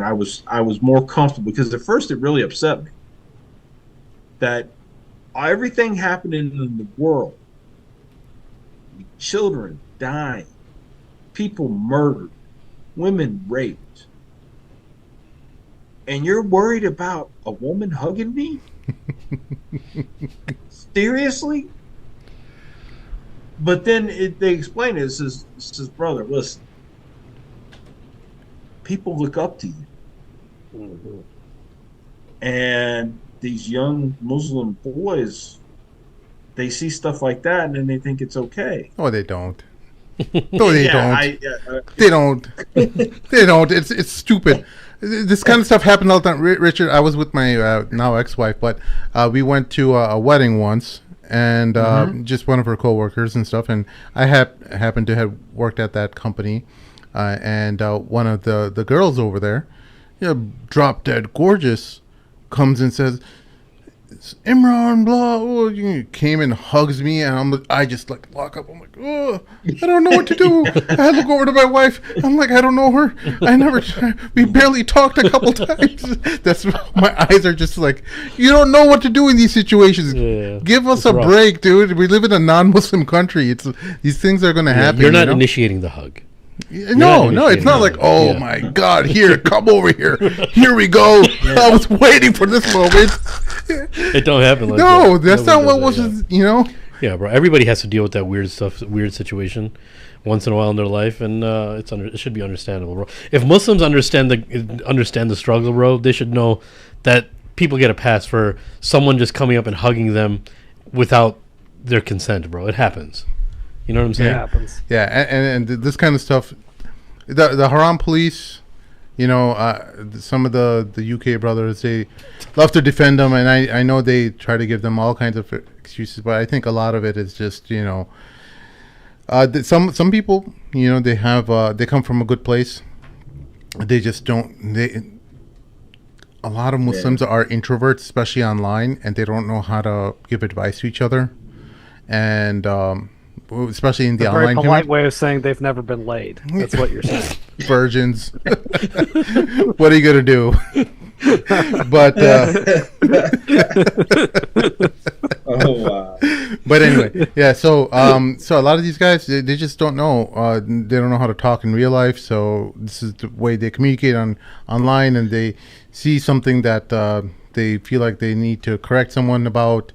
I was more comfortable, because at first it really upset me that everything happening in the world, children dying, people murdered, women raped, and you're worried about a woman hugging me? Seriously? But then they explain it. It says, brother, listen, people look up to you. Mm-hmm. And these young Muslim boys, they see stuff like that, and then they think it's okay. Oh, they don't. No, they don't. They don't. They don't. It's stupid. This kind of stuff happened all the time. Richard, I was with my now ex-wife, but we went to a wedding once, and just one of her coworkers and stuff, and I happened to have worked at that company, and one of the girls over there, drop dead gorgeous, comes and says, Imran, blah, came and hugs me, and I just like lock up. I'm like, oh, I don't know what to do. I look over to my wife. I'm like, I don't know her. We barely talked a couple times. That's my eyes are just like, you don't know what to do in these situations. Yeah, give us a break, dude. We live in a non-Muslim country. These things are going to happen. You're not initiating the hug. No, it's not like, oh my God, here, come over here. Here we go. I was waiting for this moment. It don't happen like that. No, that's not what was, Yeah, bro. Everybody has to deal with that weird situation once in a while in their life, and it should be understandable, bro. If Muslims understand the struggle, bro, they should know that people get a pass for someone just coming up and hugging them without their consent, bro. It happens. You know what I'm saying? It happens. Yeah, and this kind of stuff, the Haram Police, some of the UK brothers, they love to defend them, and I know they try to give them all kinds of excuses, but I think a lot of it is just, some people, they come from a good place. They just don't. A lot of Muslims are introverts, especially online, and they don't know how to give advice to each other, and especially in the online community. Very polite way of saying they've never been laid. That's what you're saying. Virgins. What are you gonna do? But oh wow. But anyway, yeah. So a lot of these guys, they just don't know. They don't know how to talk in real life. So this is the way they communicate online, and they see something that they feel like they need to correct someone about.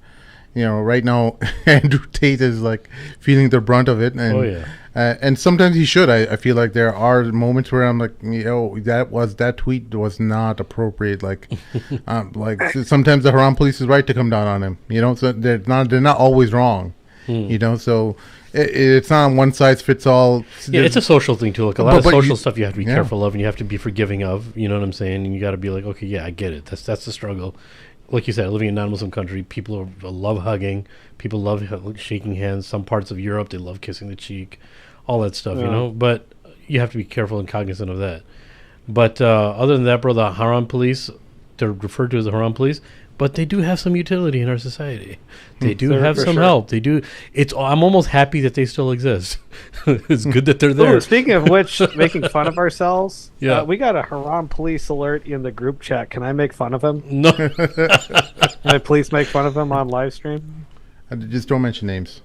Right now, Andrew Tate is like feeling the brunt of it, and and sometimes he should. I feel like there are moments where I'm like, that tweet was not appropriate. Like, sometimes the Haram Police is right to come down on him. So they're not always wrong. So it's not one size fits all. Yeah, it's a social thing too. Like a lot of social stuff you have to be careful of, and you have to be forgiving of. You know what I'm saying? And you got to be like, okay, yeah, I get it. That's the struggle. Like you said, living in a non-Muslim country, people love hugging. People love shaking hands. Some parts of Europe, they love kissing the cheek, all that stuff, But you have to be careful and cognizant of that. But other than that, bro, the Haram Police, they're referred to as the Haram Police, but they do have some utility in our society. They do have some help. They do. I'm almost happy that they still exist. It's good that they're there. Ooh, speaking of which, making fun of ourselves, yeah, we got a Haram Police alert in the group chat. Can I make fun of him? No. Can I please make fun of him on live stream? Just don't mention names.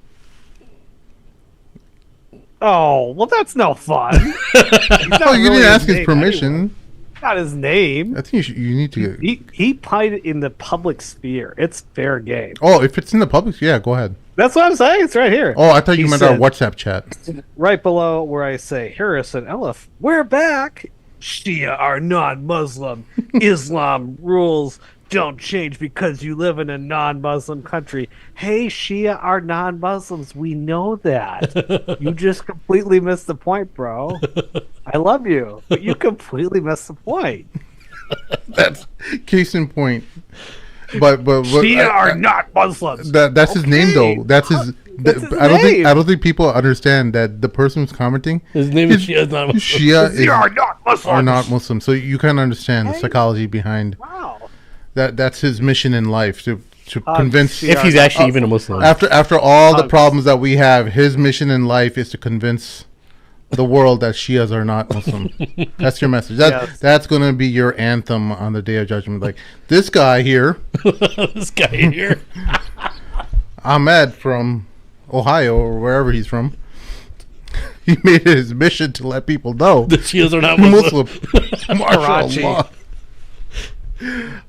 Oh, well, that's no fun. Oh, you didn't ask his permission. Anyway. Not his name. I think you need to. He played it in the public sphere. It's fair game. Oh, if it's in the public, yeah, go ahead. That's what I'm saying. It's right here. Oh, I thought you meant our WhatsApp chat. Right below where I say, Harrison Elif, we're back. Shia are non-Muslim. Islam rules don't change because you live in a non-Muslim country. Hey, Shia are non-Muslims. We know that. You just completely missed the point, bro. I love you, but you completely missed the point. That's case in point. But Shia are not Muslims. That's his name, though. That's his. I don't think people understand that the person who's commenting. His name is Shia, not Muslim. Shia are not Muslim. So you can understand the psychology behind. Wow. That's his mission in life to convince. If he's actually even a Muslim. After all the problems that we have, his mission in life is to convince the world that Shias are not Muslim. That's your message. That's going to be your anthem on the Day of Judgment. Like, this guy here. This guy here. Ahmed from Ohio or wherever he's from. He made it his mission to let people know the Shias are not Muslim. MashaAllah.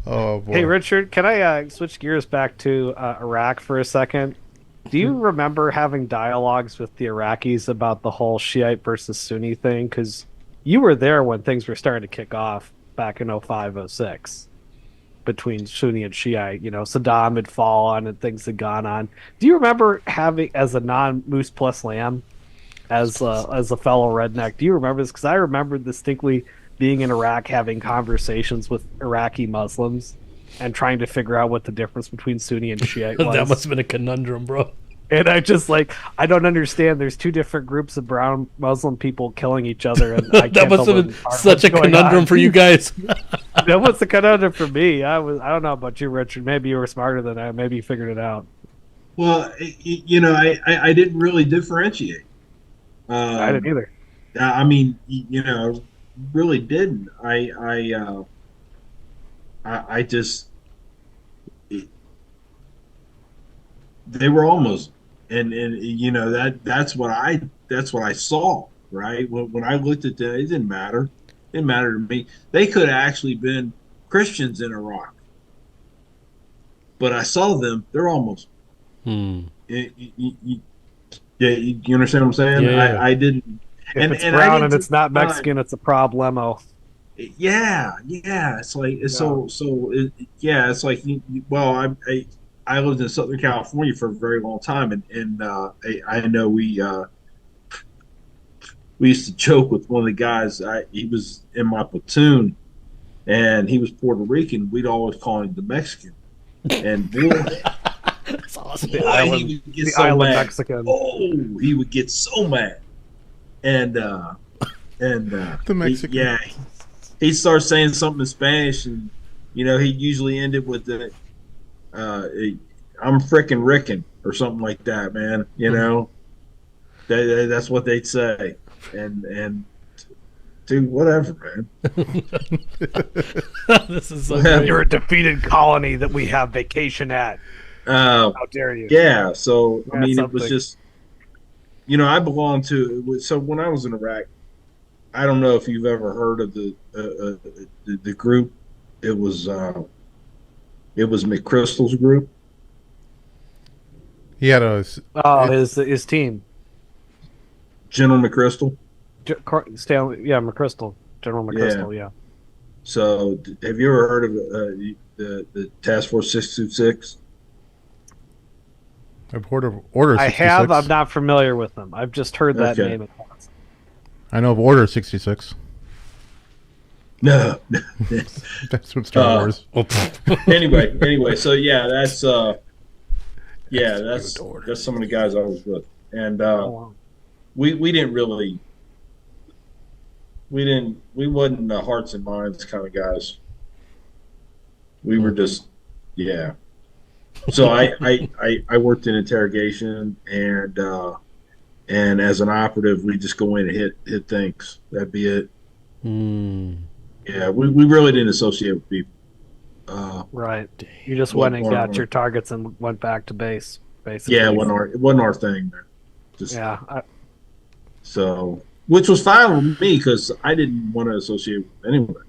Oh boy. Hey Richard, can I switch gears back to Iraq for a second? Do you remember having dialogues with the Iraqis about the whole Shiite versus Sunni thing? Because you were there when things were starting to kick off back in 05, 06 between Sunni and Shiite. Saddam had fallen and things had gone on. Do you remember having, as a non-Moose Plus Lamb, as a fellow redneck, do you remember this? Because I remember distinctly being in Iraq, having conversations with Iraqi Muslims and trying to figure out what the difference between Sunni and Shiite was. That must have been a conundrum, bro. And I I don't understand. There's two different groups of brown Muslim people killing each other. And I that must have been such a conundrum for you guys. That was the conundrum for me. I don't know about you, Richard. Maybe you were smarter than I. Maybe you figured it out. Well, I didn't really differentiate. I didn't either. I mean, really didn't. I just they were almost, and that's what I saw. right? When I looked at that, it didn't matter. It didn't matter to me. They could have actually been Christians in Iraq, but I saw them. They're almost. Hmm. Yeah, you understand what I'm saying? Yeah. I didn't. If it's I brown didn't and it's not mind. Mexican, it's a problemo. Yeah. It's like it's yeah. It's like well, I lived in Southern California for a very long time, and I know we used to joke with one of the guys. He was in my platoon, and he was Puerto Rican. We'd always call him the Mexican, and boy, That's awesome. boy, Island, he would get the so island mad. Mexican. Oh, he would get so mad, and The Mexican. he'd start saying something in Spanish, and he'd usually end it with the "I'm frickin' Rickin" or something like that, man. That's what they'd say, and dude, whatever, man. This is so Yeah. great. You're a defeated colony that we have vacation at. How dare you? Yeah, so I Yeah, mean, it something. was just, I belonged to. So when I was in Iraq, I don't know if you've ever heard of the group. It was McChrystal's group. He had a. Oh, his team. General McChrystal. Stanley, yeah, McChrystal, General McChrystal, yeah. So, have you ever heard of the Task Force 626? I've heard of Order 66. I have. I'm not familiar with them. I've just heard that Okay. name. I know of Order 66. No. That's what Star Wars. anyway, so yeah, that's some of the guys I was with, and we didn't really, we wasn't the hearts and minds kind of guys. We were just, yeah. So I worked in interrogation, and as an operative, we just go in and hit things. That'd be it. Yeah, we really didn't associate with people. Right. You just went and got your targets and went back to base, basically. Yeah, it wasn't our thing, man. Just, Yeah. So, which was fine with me because I didn't want to associate with anyone.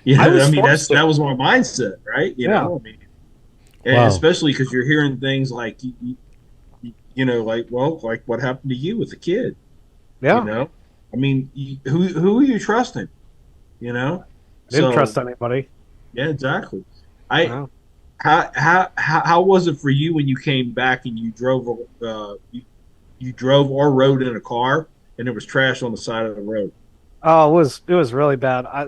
That was my mindset, right? You know, I mean, and especially because you're hearing things like, like what happened to you with the kid. Yeah. I mean, who are you trusting? Didn't trust anybody. Yeah, exactly. How was it for you when you came back and you drove you drove or rode in a car and there was trash on the side of the road? Oh, it was really bad. I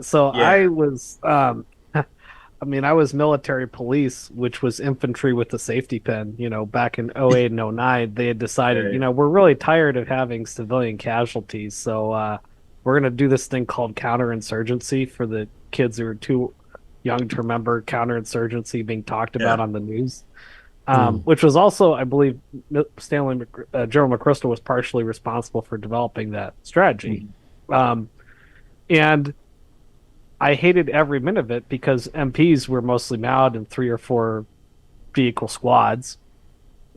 was I was military police, which was infantry with the safety pin. Back in 08 and 09, they had decided, we're really tired of having civilian casualties, so we're going to do this thing called counterinsurgency for the kids who are too young to remember counterinsurgency being talked about on the news. Which was also, I believe, General McChrystal was partially responsible for developing that strategy. And I hated every minute of it because MPs were mostly mounted in 3 or 4 vehicle squads.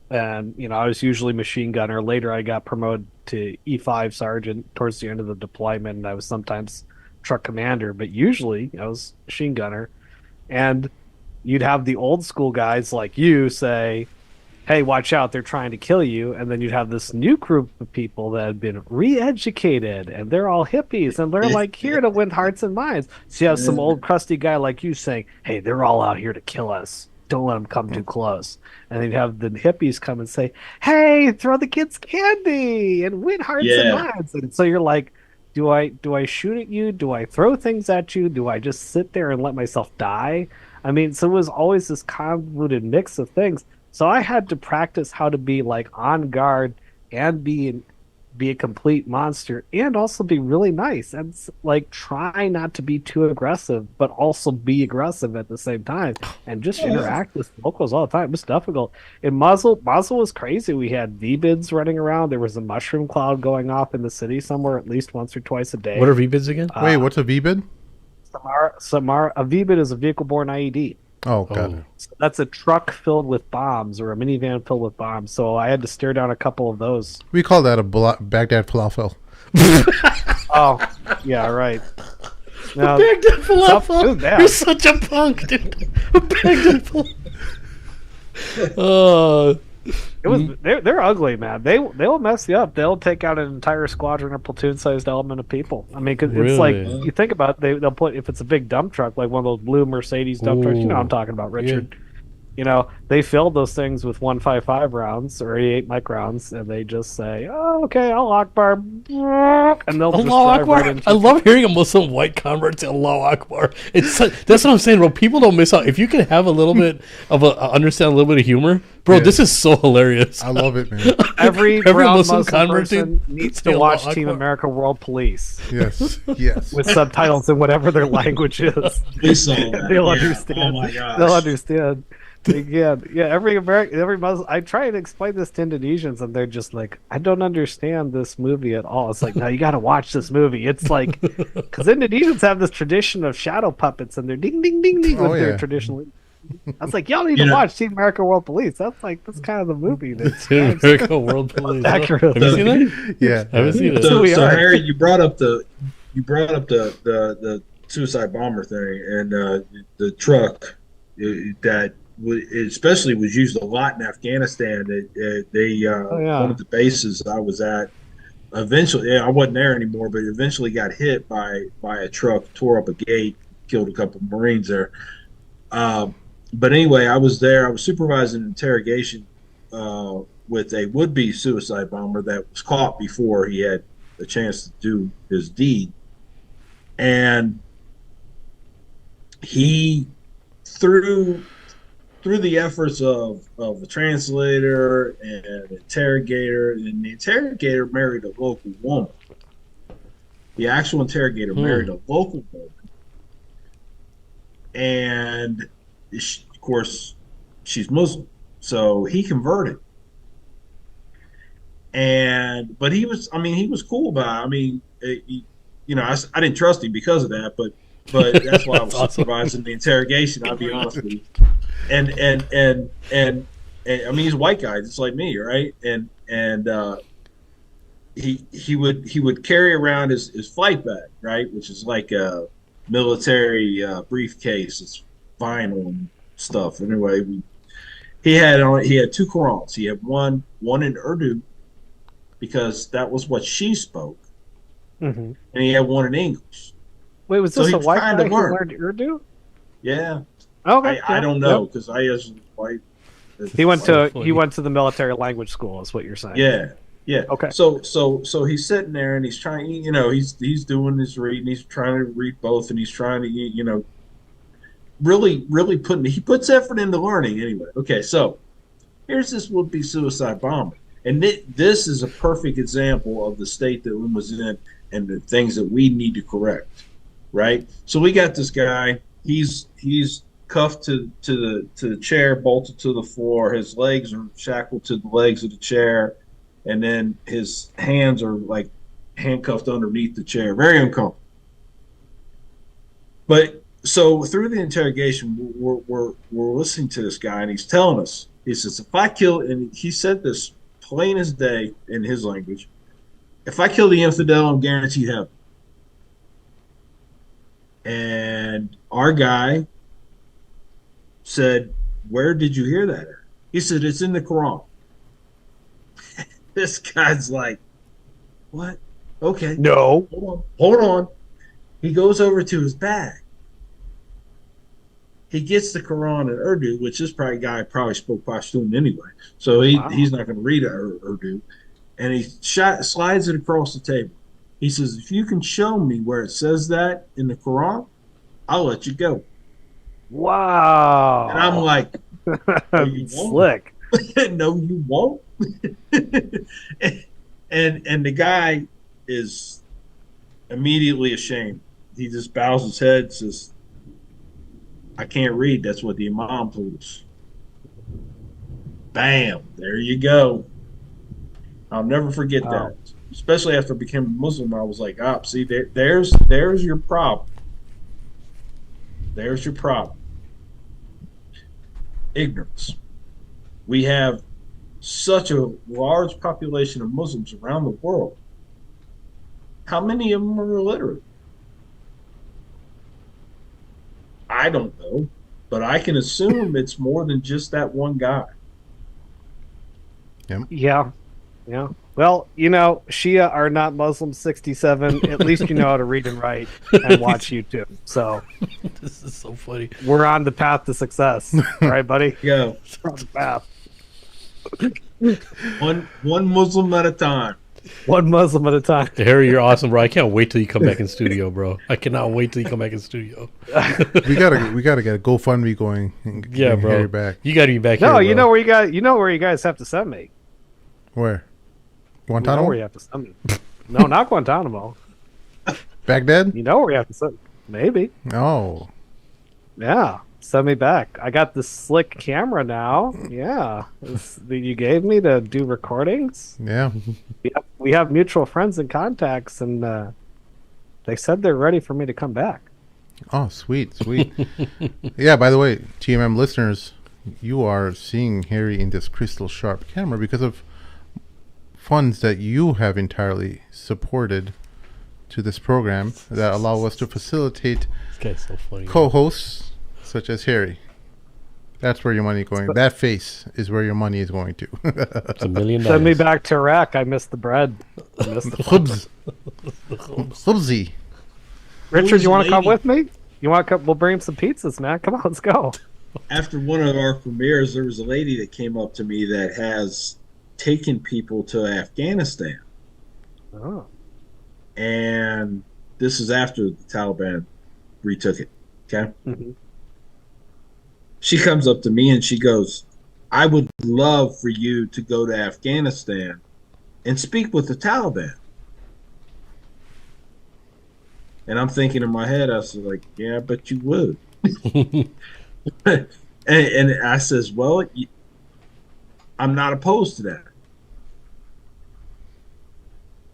And, I was usually machine gunner. Later, I got promoted to E5 sergeant towards the end of the deployment, and I was sometimes truck commander, but usually I was machine gunner. And you'd have the old school guys like you say, hey, watch out, they're trying to kill you. And then you'd have this new group of people that had been re-educated, and they're all hippies, and they're like here to win hearts and minds. So you have some old crusty guy like you saying, hey, they're all out here to kill us. Don't let them come too close. And then you'd have the hippies come and say, hey, throw the kids candy and win hearts and minds. And so you're like, do I shoot at you? Do I throw things at you? Do I just sit there and let myself die? I mean, so it was always this convoluted mix of things. So I had to practice how to be like on guard and be a complete monster and also be really nice and like try not to be too aggressive, but also be aggressive at the same time and just interact with locals all the time. It was difficult. In Mosul was crazy. We had VBIDs running around. There was a mushroom cloud going off in the city somewhere at least once or twice a day. What are VBIDs again? Wait, what's a VBID? A VBID is a vehicle-borne IED. Oh, God. So that's a truck filled with bombs or a minivan filled with bombs. So I had to stare down a couple of those. We call that a Baghdad falafel. Oh, yeah, right. Now, Baghdad falafel. yeah. You're such a punk, dude. Baghdad falafel. Oh. It was they're ugly, man. They'll mess you up. They'll take out an entire squadron or platoon-sized element of people. I mean, 'cause it's like Really? you think about they'll put if it's a big dump truck like one of those blue Mercedes dump trucks. You know what I'm talking about, Richard. You know, they filled those things with 155 rounds or 88 mic rounds, and they just say, "Oh, okay, I'll Akbar," and they'll just Allah drive Akbar. right into. I love hearing a Muslim white convert say Allah Akbar. That's what I'm saying, bro. People don't miss out. If you can have a little bit of understand a little bit of humor, bro, Yeah. this is so hilarious. I love it, man. Every brown Muslim convert person needs to say watch Allah Team Akbar. America World Police Yes, yes. with subtitles in whatever their language is. We saw that. They'll Yeah. understand. Oh my gosh. They'll understand. Yeah. Every Muslim. I try to explain this to Indonesians, and they're just like, "I don't understand this movie at all." It's like, no, you got to watch this movie. It's like, because Indonesians have this tradition of shadow puppets, and they're ding, ding, ding, ding with their yeah. traditional. I was like, y'all need to watch Team America World Police. That's kind of the movie. That's Team America World Police. accurate. Have you seen that? Yeah. I haven't seen it. who we So are. Harry, you brought up the suicide bomber thing and the truck that especially was used a lot in Afghanistan. One of the bases I was at eventually, I wasn't there anymore, but eventually got hit by a truck, tore up a gate, killed a couple of Marines there. But anyway, I was there. I was supervising an interrogation with a would-be suicide bomber that was caught before he had a chance to do his deed. And he, through the efforts of a translator and an interrogator, and the interrogator married a local woman. The actual interrogator married a local woman. And of course, she's Muslim, so he converted. But he was cool about it. I mean, I didn't trust him because of that, but that's why I was supervising the interrogation. I'll be honest with you. And I mean, he's a white guy, just like me, right? And he would carry around his flight bag, right, which is like a military briefcase. It's vinyl and stuff. Anyway, he had two Qurans. He had one in Urdu because that was what she spoke, and he had one in English. Wait, was this a white guy who learned Urdu? Yeah. Okay. I don't know because I was white. He went to the military language school, is what you're saying. Yeah. Okay. So he's sitting there and he's trying. He's doing his reading. He's trying to read both, and he's trying to really he puts effort into learning anyway. Okay, so here's this would-be suicide bomber, and this is a perfect example of the state that Ummah was in and the things that we need to correct. Right. So we got this guy. He's cuffed to the chair, bolted to the floor. His legs are shackled to the legs of the chair, and then his hands are like handcuffed underneath the chair. Very uncomfortable. But so through the interrogation, we're listening to this guy, and he's telling us. He says, "If I kill," and he said this plain as day in his language, "If I kill the infidel, I'm guaranteed heaven." And our guy said, "Where did you hear that?" He said, "It's in the Quran." This guy's like, "What? Okay. No. Hold on. He goes over to his bag. He gets the Quran in Urdu, which this guy probably spoke Pashtun anyway. So he's not going to read Urdu. And he slides it across the table. He says, "If you can show me where it says that in the Quran, I'll let you go." Wow. And I'm like, "No, you won't." Slick. "No, you won't." and the guy is immediately ashamed. He just bows his head, says, "I can't read. That's what the Imam told us." Bam. There you go. I'll never forget that. Especially after I became a Muslim, I was like, see, there's your problem. There's your problem. Ignorance. We have such a large population of Muslims around the world, How many of them are illiterate? I don't know, but I can assume it's more than just that one guy. Yeah. Yeah. Well, Shia are not Muslim 67. At least you know how to read and write and watch YouTube. So This is so funny. we're on the path to success. All right, buddy? Yeah, We're on the path. one Muslim at a time. One Muslim at a time. Harry, you're awesome, bro. I can't wait till you come back in studio, bro. I cannot wait till you come back in studio. We gotta get a GoFundMe going. And Yeah, bring bro. Harry back. You got to be back No, here. you bro. know where you guys have to send me. Where? You know Guantanamo? where you have to send me. No, not Guantanamo. Baghdad? You know where you have to send. Maybe. Oh. Yeah. Send me back. I got this slick camera now. Yeah. That you gave me to do recordings. Yeah. We have mutual friends and contacts, and they said they're ready for me to come back. Oh, sweet, sweet. Yeah, by the way, TMM listeners, you are seeing Harry in this crystal sharp camera because of funds that you have entirely supported to this program that allow us to facilitate This guy's so funny. co-hosts such as Harry. That's where your money is going. That face is where your money is going to. It's $1 million. Send me back to Iraq. I missed the bread. I missed the Khubz. Khubzi. Richard, Who's you want to come lady? with me? You want to come? We'll bring some pizzas, man. Come on, let's go. After one of our premieres, there was a lady that came up to me that has taken people to Afghanistan. Oh. And this is after the Taliban retook it. Okay. Mm-hmm. She comes up to me and she goes, I would love for you to go to Afghanistan and speak with the Taliban. And I'm thinking in my head, I was like, yeah, but you would. and I says, well, I'm not opposed to that.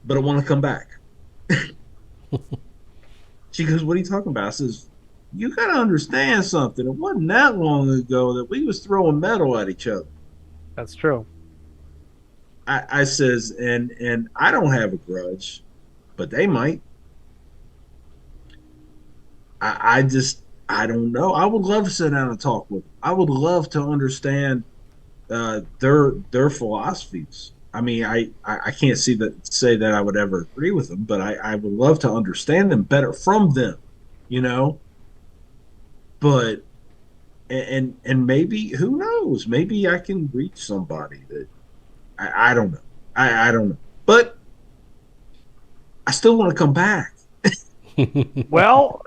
But I want to come back. She goes, what are you talking about? I says, you got to understand something. It wasn't that long ago that we was throwing metal at each other. That's true. I says, and I don't have a grudge, but they might. I don't know. I would love to sit down and talk with them. I would love to understand their philosophies. I mean, I can't say that I would ever agree with them, but I would love to understand them better from them, you know. But and maybe, who knows? Maybe I can reach somebody that I don't know. I don't know, but I still want to come back. Well,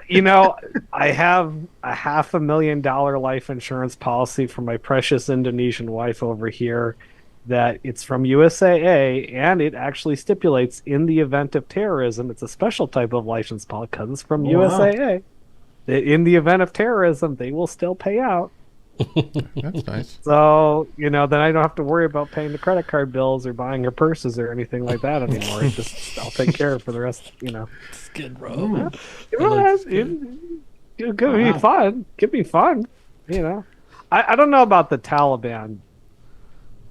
I have a $500,000 life insurance policy for my precious Indonesian wife over here that it's from USAA, and it actually stipulates in the event of terrorism, it's a special type of life insurance policy because it's from USAA. That in the event of terrorism, they will still pay out. That's nice. So, then I don't have to worry about paying the credit card bills or buying her purses or anything like that anymore. I'll take care of for the rest, It's good, bro. It could be fun. Could be fun. I don't know about the Taliban.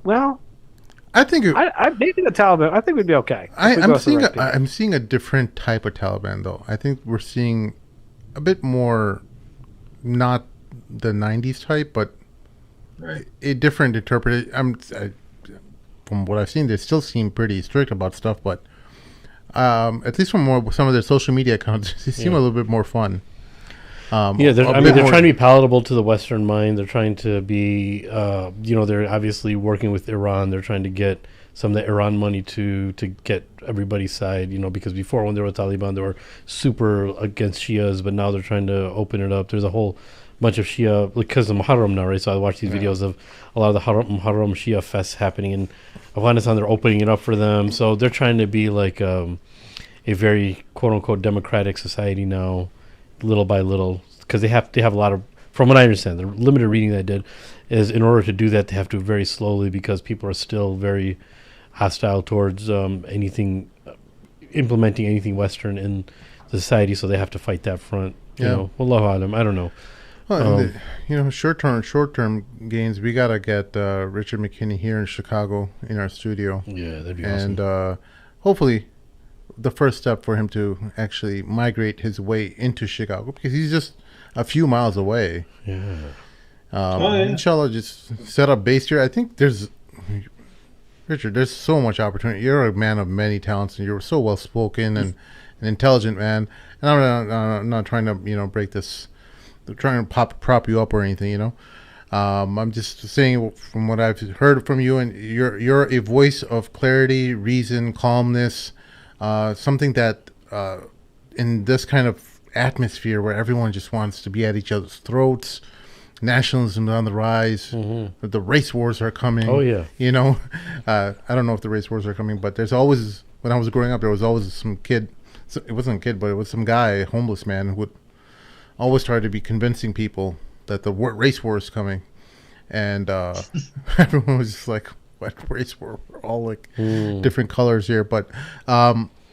Well, I think maybe the Taliban. I think we'd be okay. I'm seeing a different type of Taliban though. I think we're seeing a bit more, not the 90s type, but a different interpretation. From what I've seen, they still seem pretty strict about stuff, but at least from some of their social media accounts, they seem a little bit more fun. They're trying to be palatable to the Western mind. They're trying to be, they're obviously working with Iran. They're trying to get some of the Iran money to get everybody's side, because before when they were Taliban, they were super against Shias, but now they're trying to open it up. There's a whole bunch of Shia, because of Muharram now, right? So I watch these videos of a lot of the Haram Shia fests happening in Afghanistan. They're opening it up for them. So they're trying to be like a very quote-unquote democratic society now, little by little, because they have a lot of, from what I understand, the limited reading that I did is in order to do that, they have to do it very slowly because people are still very hostile towards implementing anything Western in the society, so they have to fight that front. Wallahu alam, I don't know. Well, short-term gains. We gotta get Richard McKinney here in Chicago in our studio. Yeah, that'd be awesome. And hopefully, the first step for him to actually migrate his way into Chicago, because he's just a few miles away. Yeah. Inshallah, just set up base here. I think Richard, there's so much opportunity. You're a man of many talents, and you're so well spoken and an intelligent man. And I'm not trying to break this, trying to prop you up or anything. I'm just saying from what I've heard from you, and you're a voice of clarity, reason, calmness, something that in this kind of atmosphere where everyone just wants to be at each other's throats. Nationalism is on the rise. Mm-hmm. The race wars are coming. Oh yeah. I don't know if the race wars are coming, but there's always, when I was growing up, there was always some kid. It wasn't a kid, but it was some guy, a homeless man, who would always try to be convincing people that the race war is coming, and everyone was just like, "What race war?" We're all like different colors here, but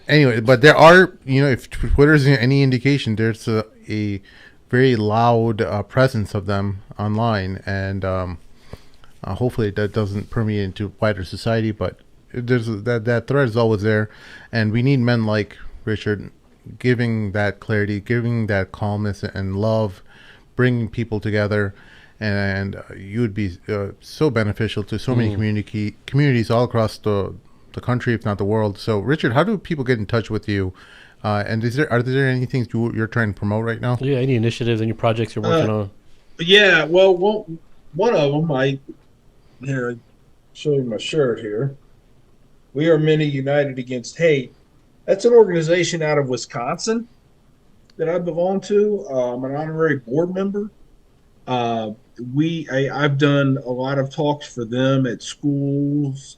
anyway. But there are, if Twitter's any indication, there's a very loud presence of them online, and hopefully that doesn't permeate into wider society. But there's that thread is always there, and we need men like Richard giving that clarity, giving that calmness and love, bringing people together, and you would be so beneficial to so many communities all across the country, if not the world. So, Richard, how do people get in touch with you? And are there any things you're trying to promote right now? Yeah, any initiatives, any projects you're working on? Yeah, well, one of them, here, I show you my shirt here. We Are Many United Against Hate. That's an organization out of Wisconsin that I belong to. I'm an honorary board member. I've done a lot of talks for them at schools,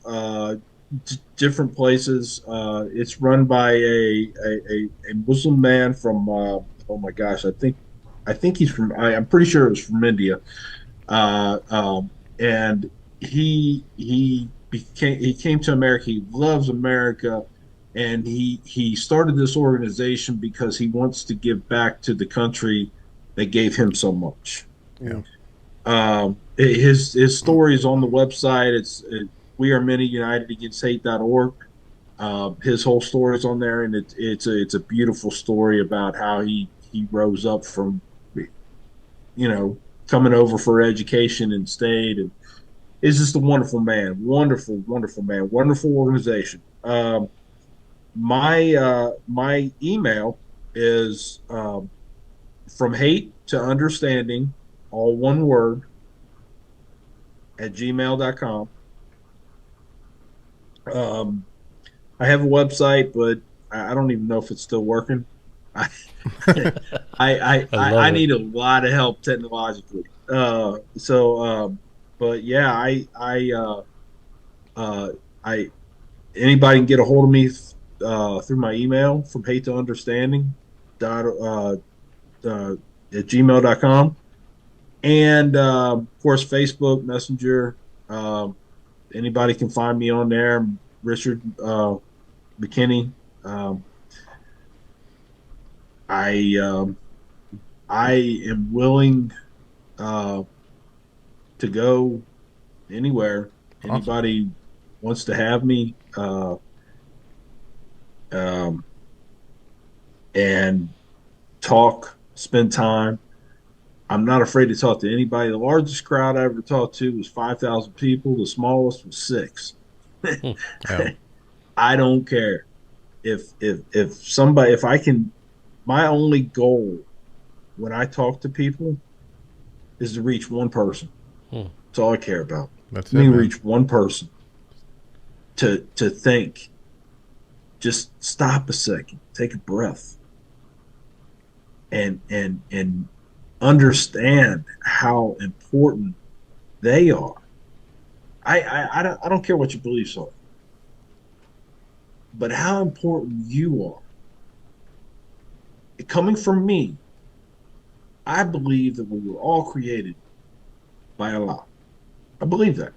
different places. It's run by a Muslim man from oh my gosh, I think he's from, I'm pretty sure it was from India, and he came to America. He loves America, and he started this organization because he wants to give back to the country that gave him so much. Yeah. His story is on the website. It's We Are Many United Against Hate.org. His whole story is on there, and it's a beautiful story about how he rose up from, coming over for education and stayed, and is just a wonderful man, wonderful man, wonderful organization. My email is from hate to understanding, all one word, at gmail.com. I have a website, but I don't even know if it's still working. I need a lot of help technologically. But yeah, anybody can get a hold of me through my email from hate to understanding at gmail.com, and of course Facebook Messenger. Anybody can find me on there. Richard McKinney. I am willing to go anywhere. Awesome. Anybody wants to have me, and talk, spend time. I'm not afraid to talk to anybody. The largest crowd I ever talked to was 5,000 people. The smallest was 6. Yeah. I don't care if I can. My only goal when I talk to people is to reach one person. That's all I care about. That's me reach one person to think. Just stop a second, take a breath, and understand how important they are. I don't care what your beliefs are, but how important you are. Coming from me, I believe that we were all created by Allah. I believe that.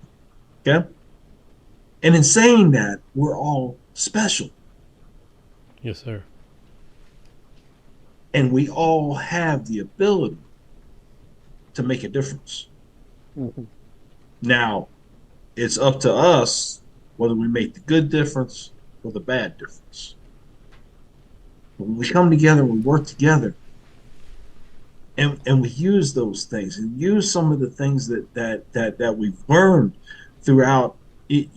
Okay? And in saying that, we're all special. Yes, sir. And we all have the ability to make a difference. Mm-hmm. Now, it's up to us whether we make the good difference or the bad difference. When we come together, we work together, and we use those things and use some of the things that we've learned throughout it.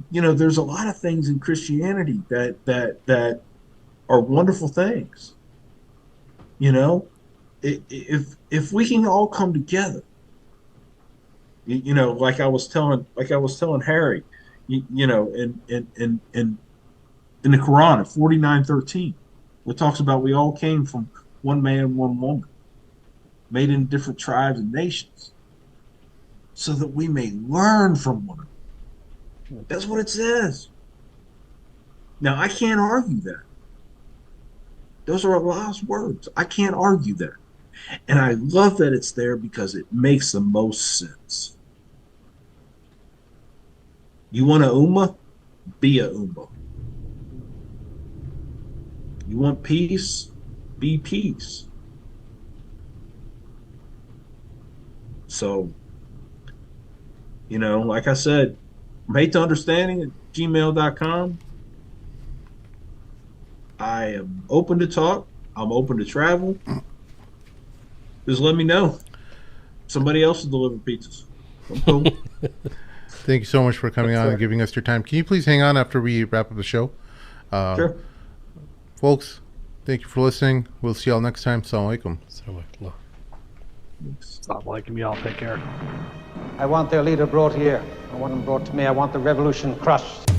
You know, there's a lot of things in Christianity that are wonderful things. You know, if we can all come together, you know, like I was telling Harry, you know, in the Quran at 49:13, it talks about we all came from one man, one woman, made in different tribes and nations, so that we may learn from one another. That's what it says. Now, I can't argue that. Those are Allah's words. I can't argue that. And I love that it's there because it makes the most sense. You want a ummah? Be a ummah. You want peace? Be peace. So, you know, like I said, from hate to understanding at gmail.com. I am open to talk. I'm open to travel. Just let me know. Somebody else will deliver pizzas. I'm cool. Thank you so much for coming on and giving us your time. Can you please hang on after we wrap up the show? Sure. Folks, thank you for listening. We'll see y'all next time. Assalamu alaikum. Stop liking y'all. Take care. I want their leader brought here. I want him brought to me. I want the revolution crushed.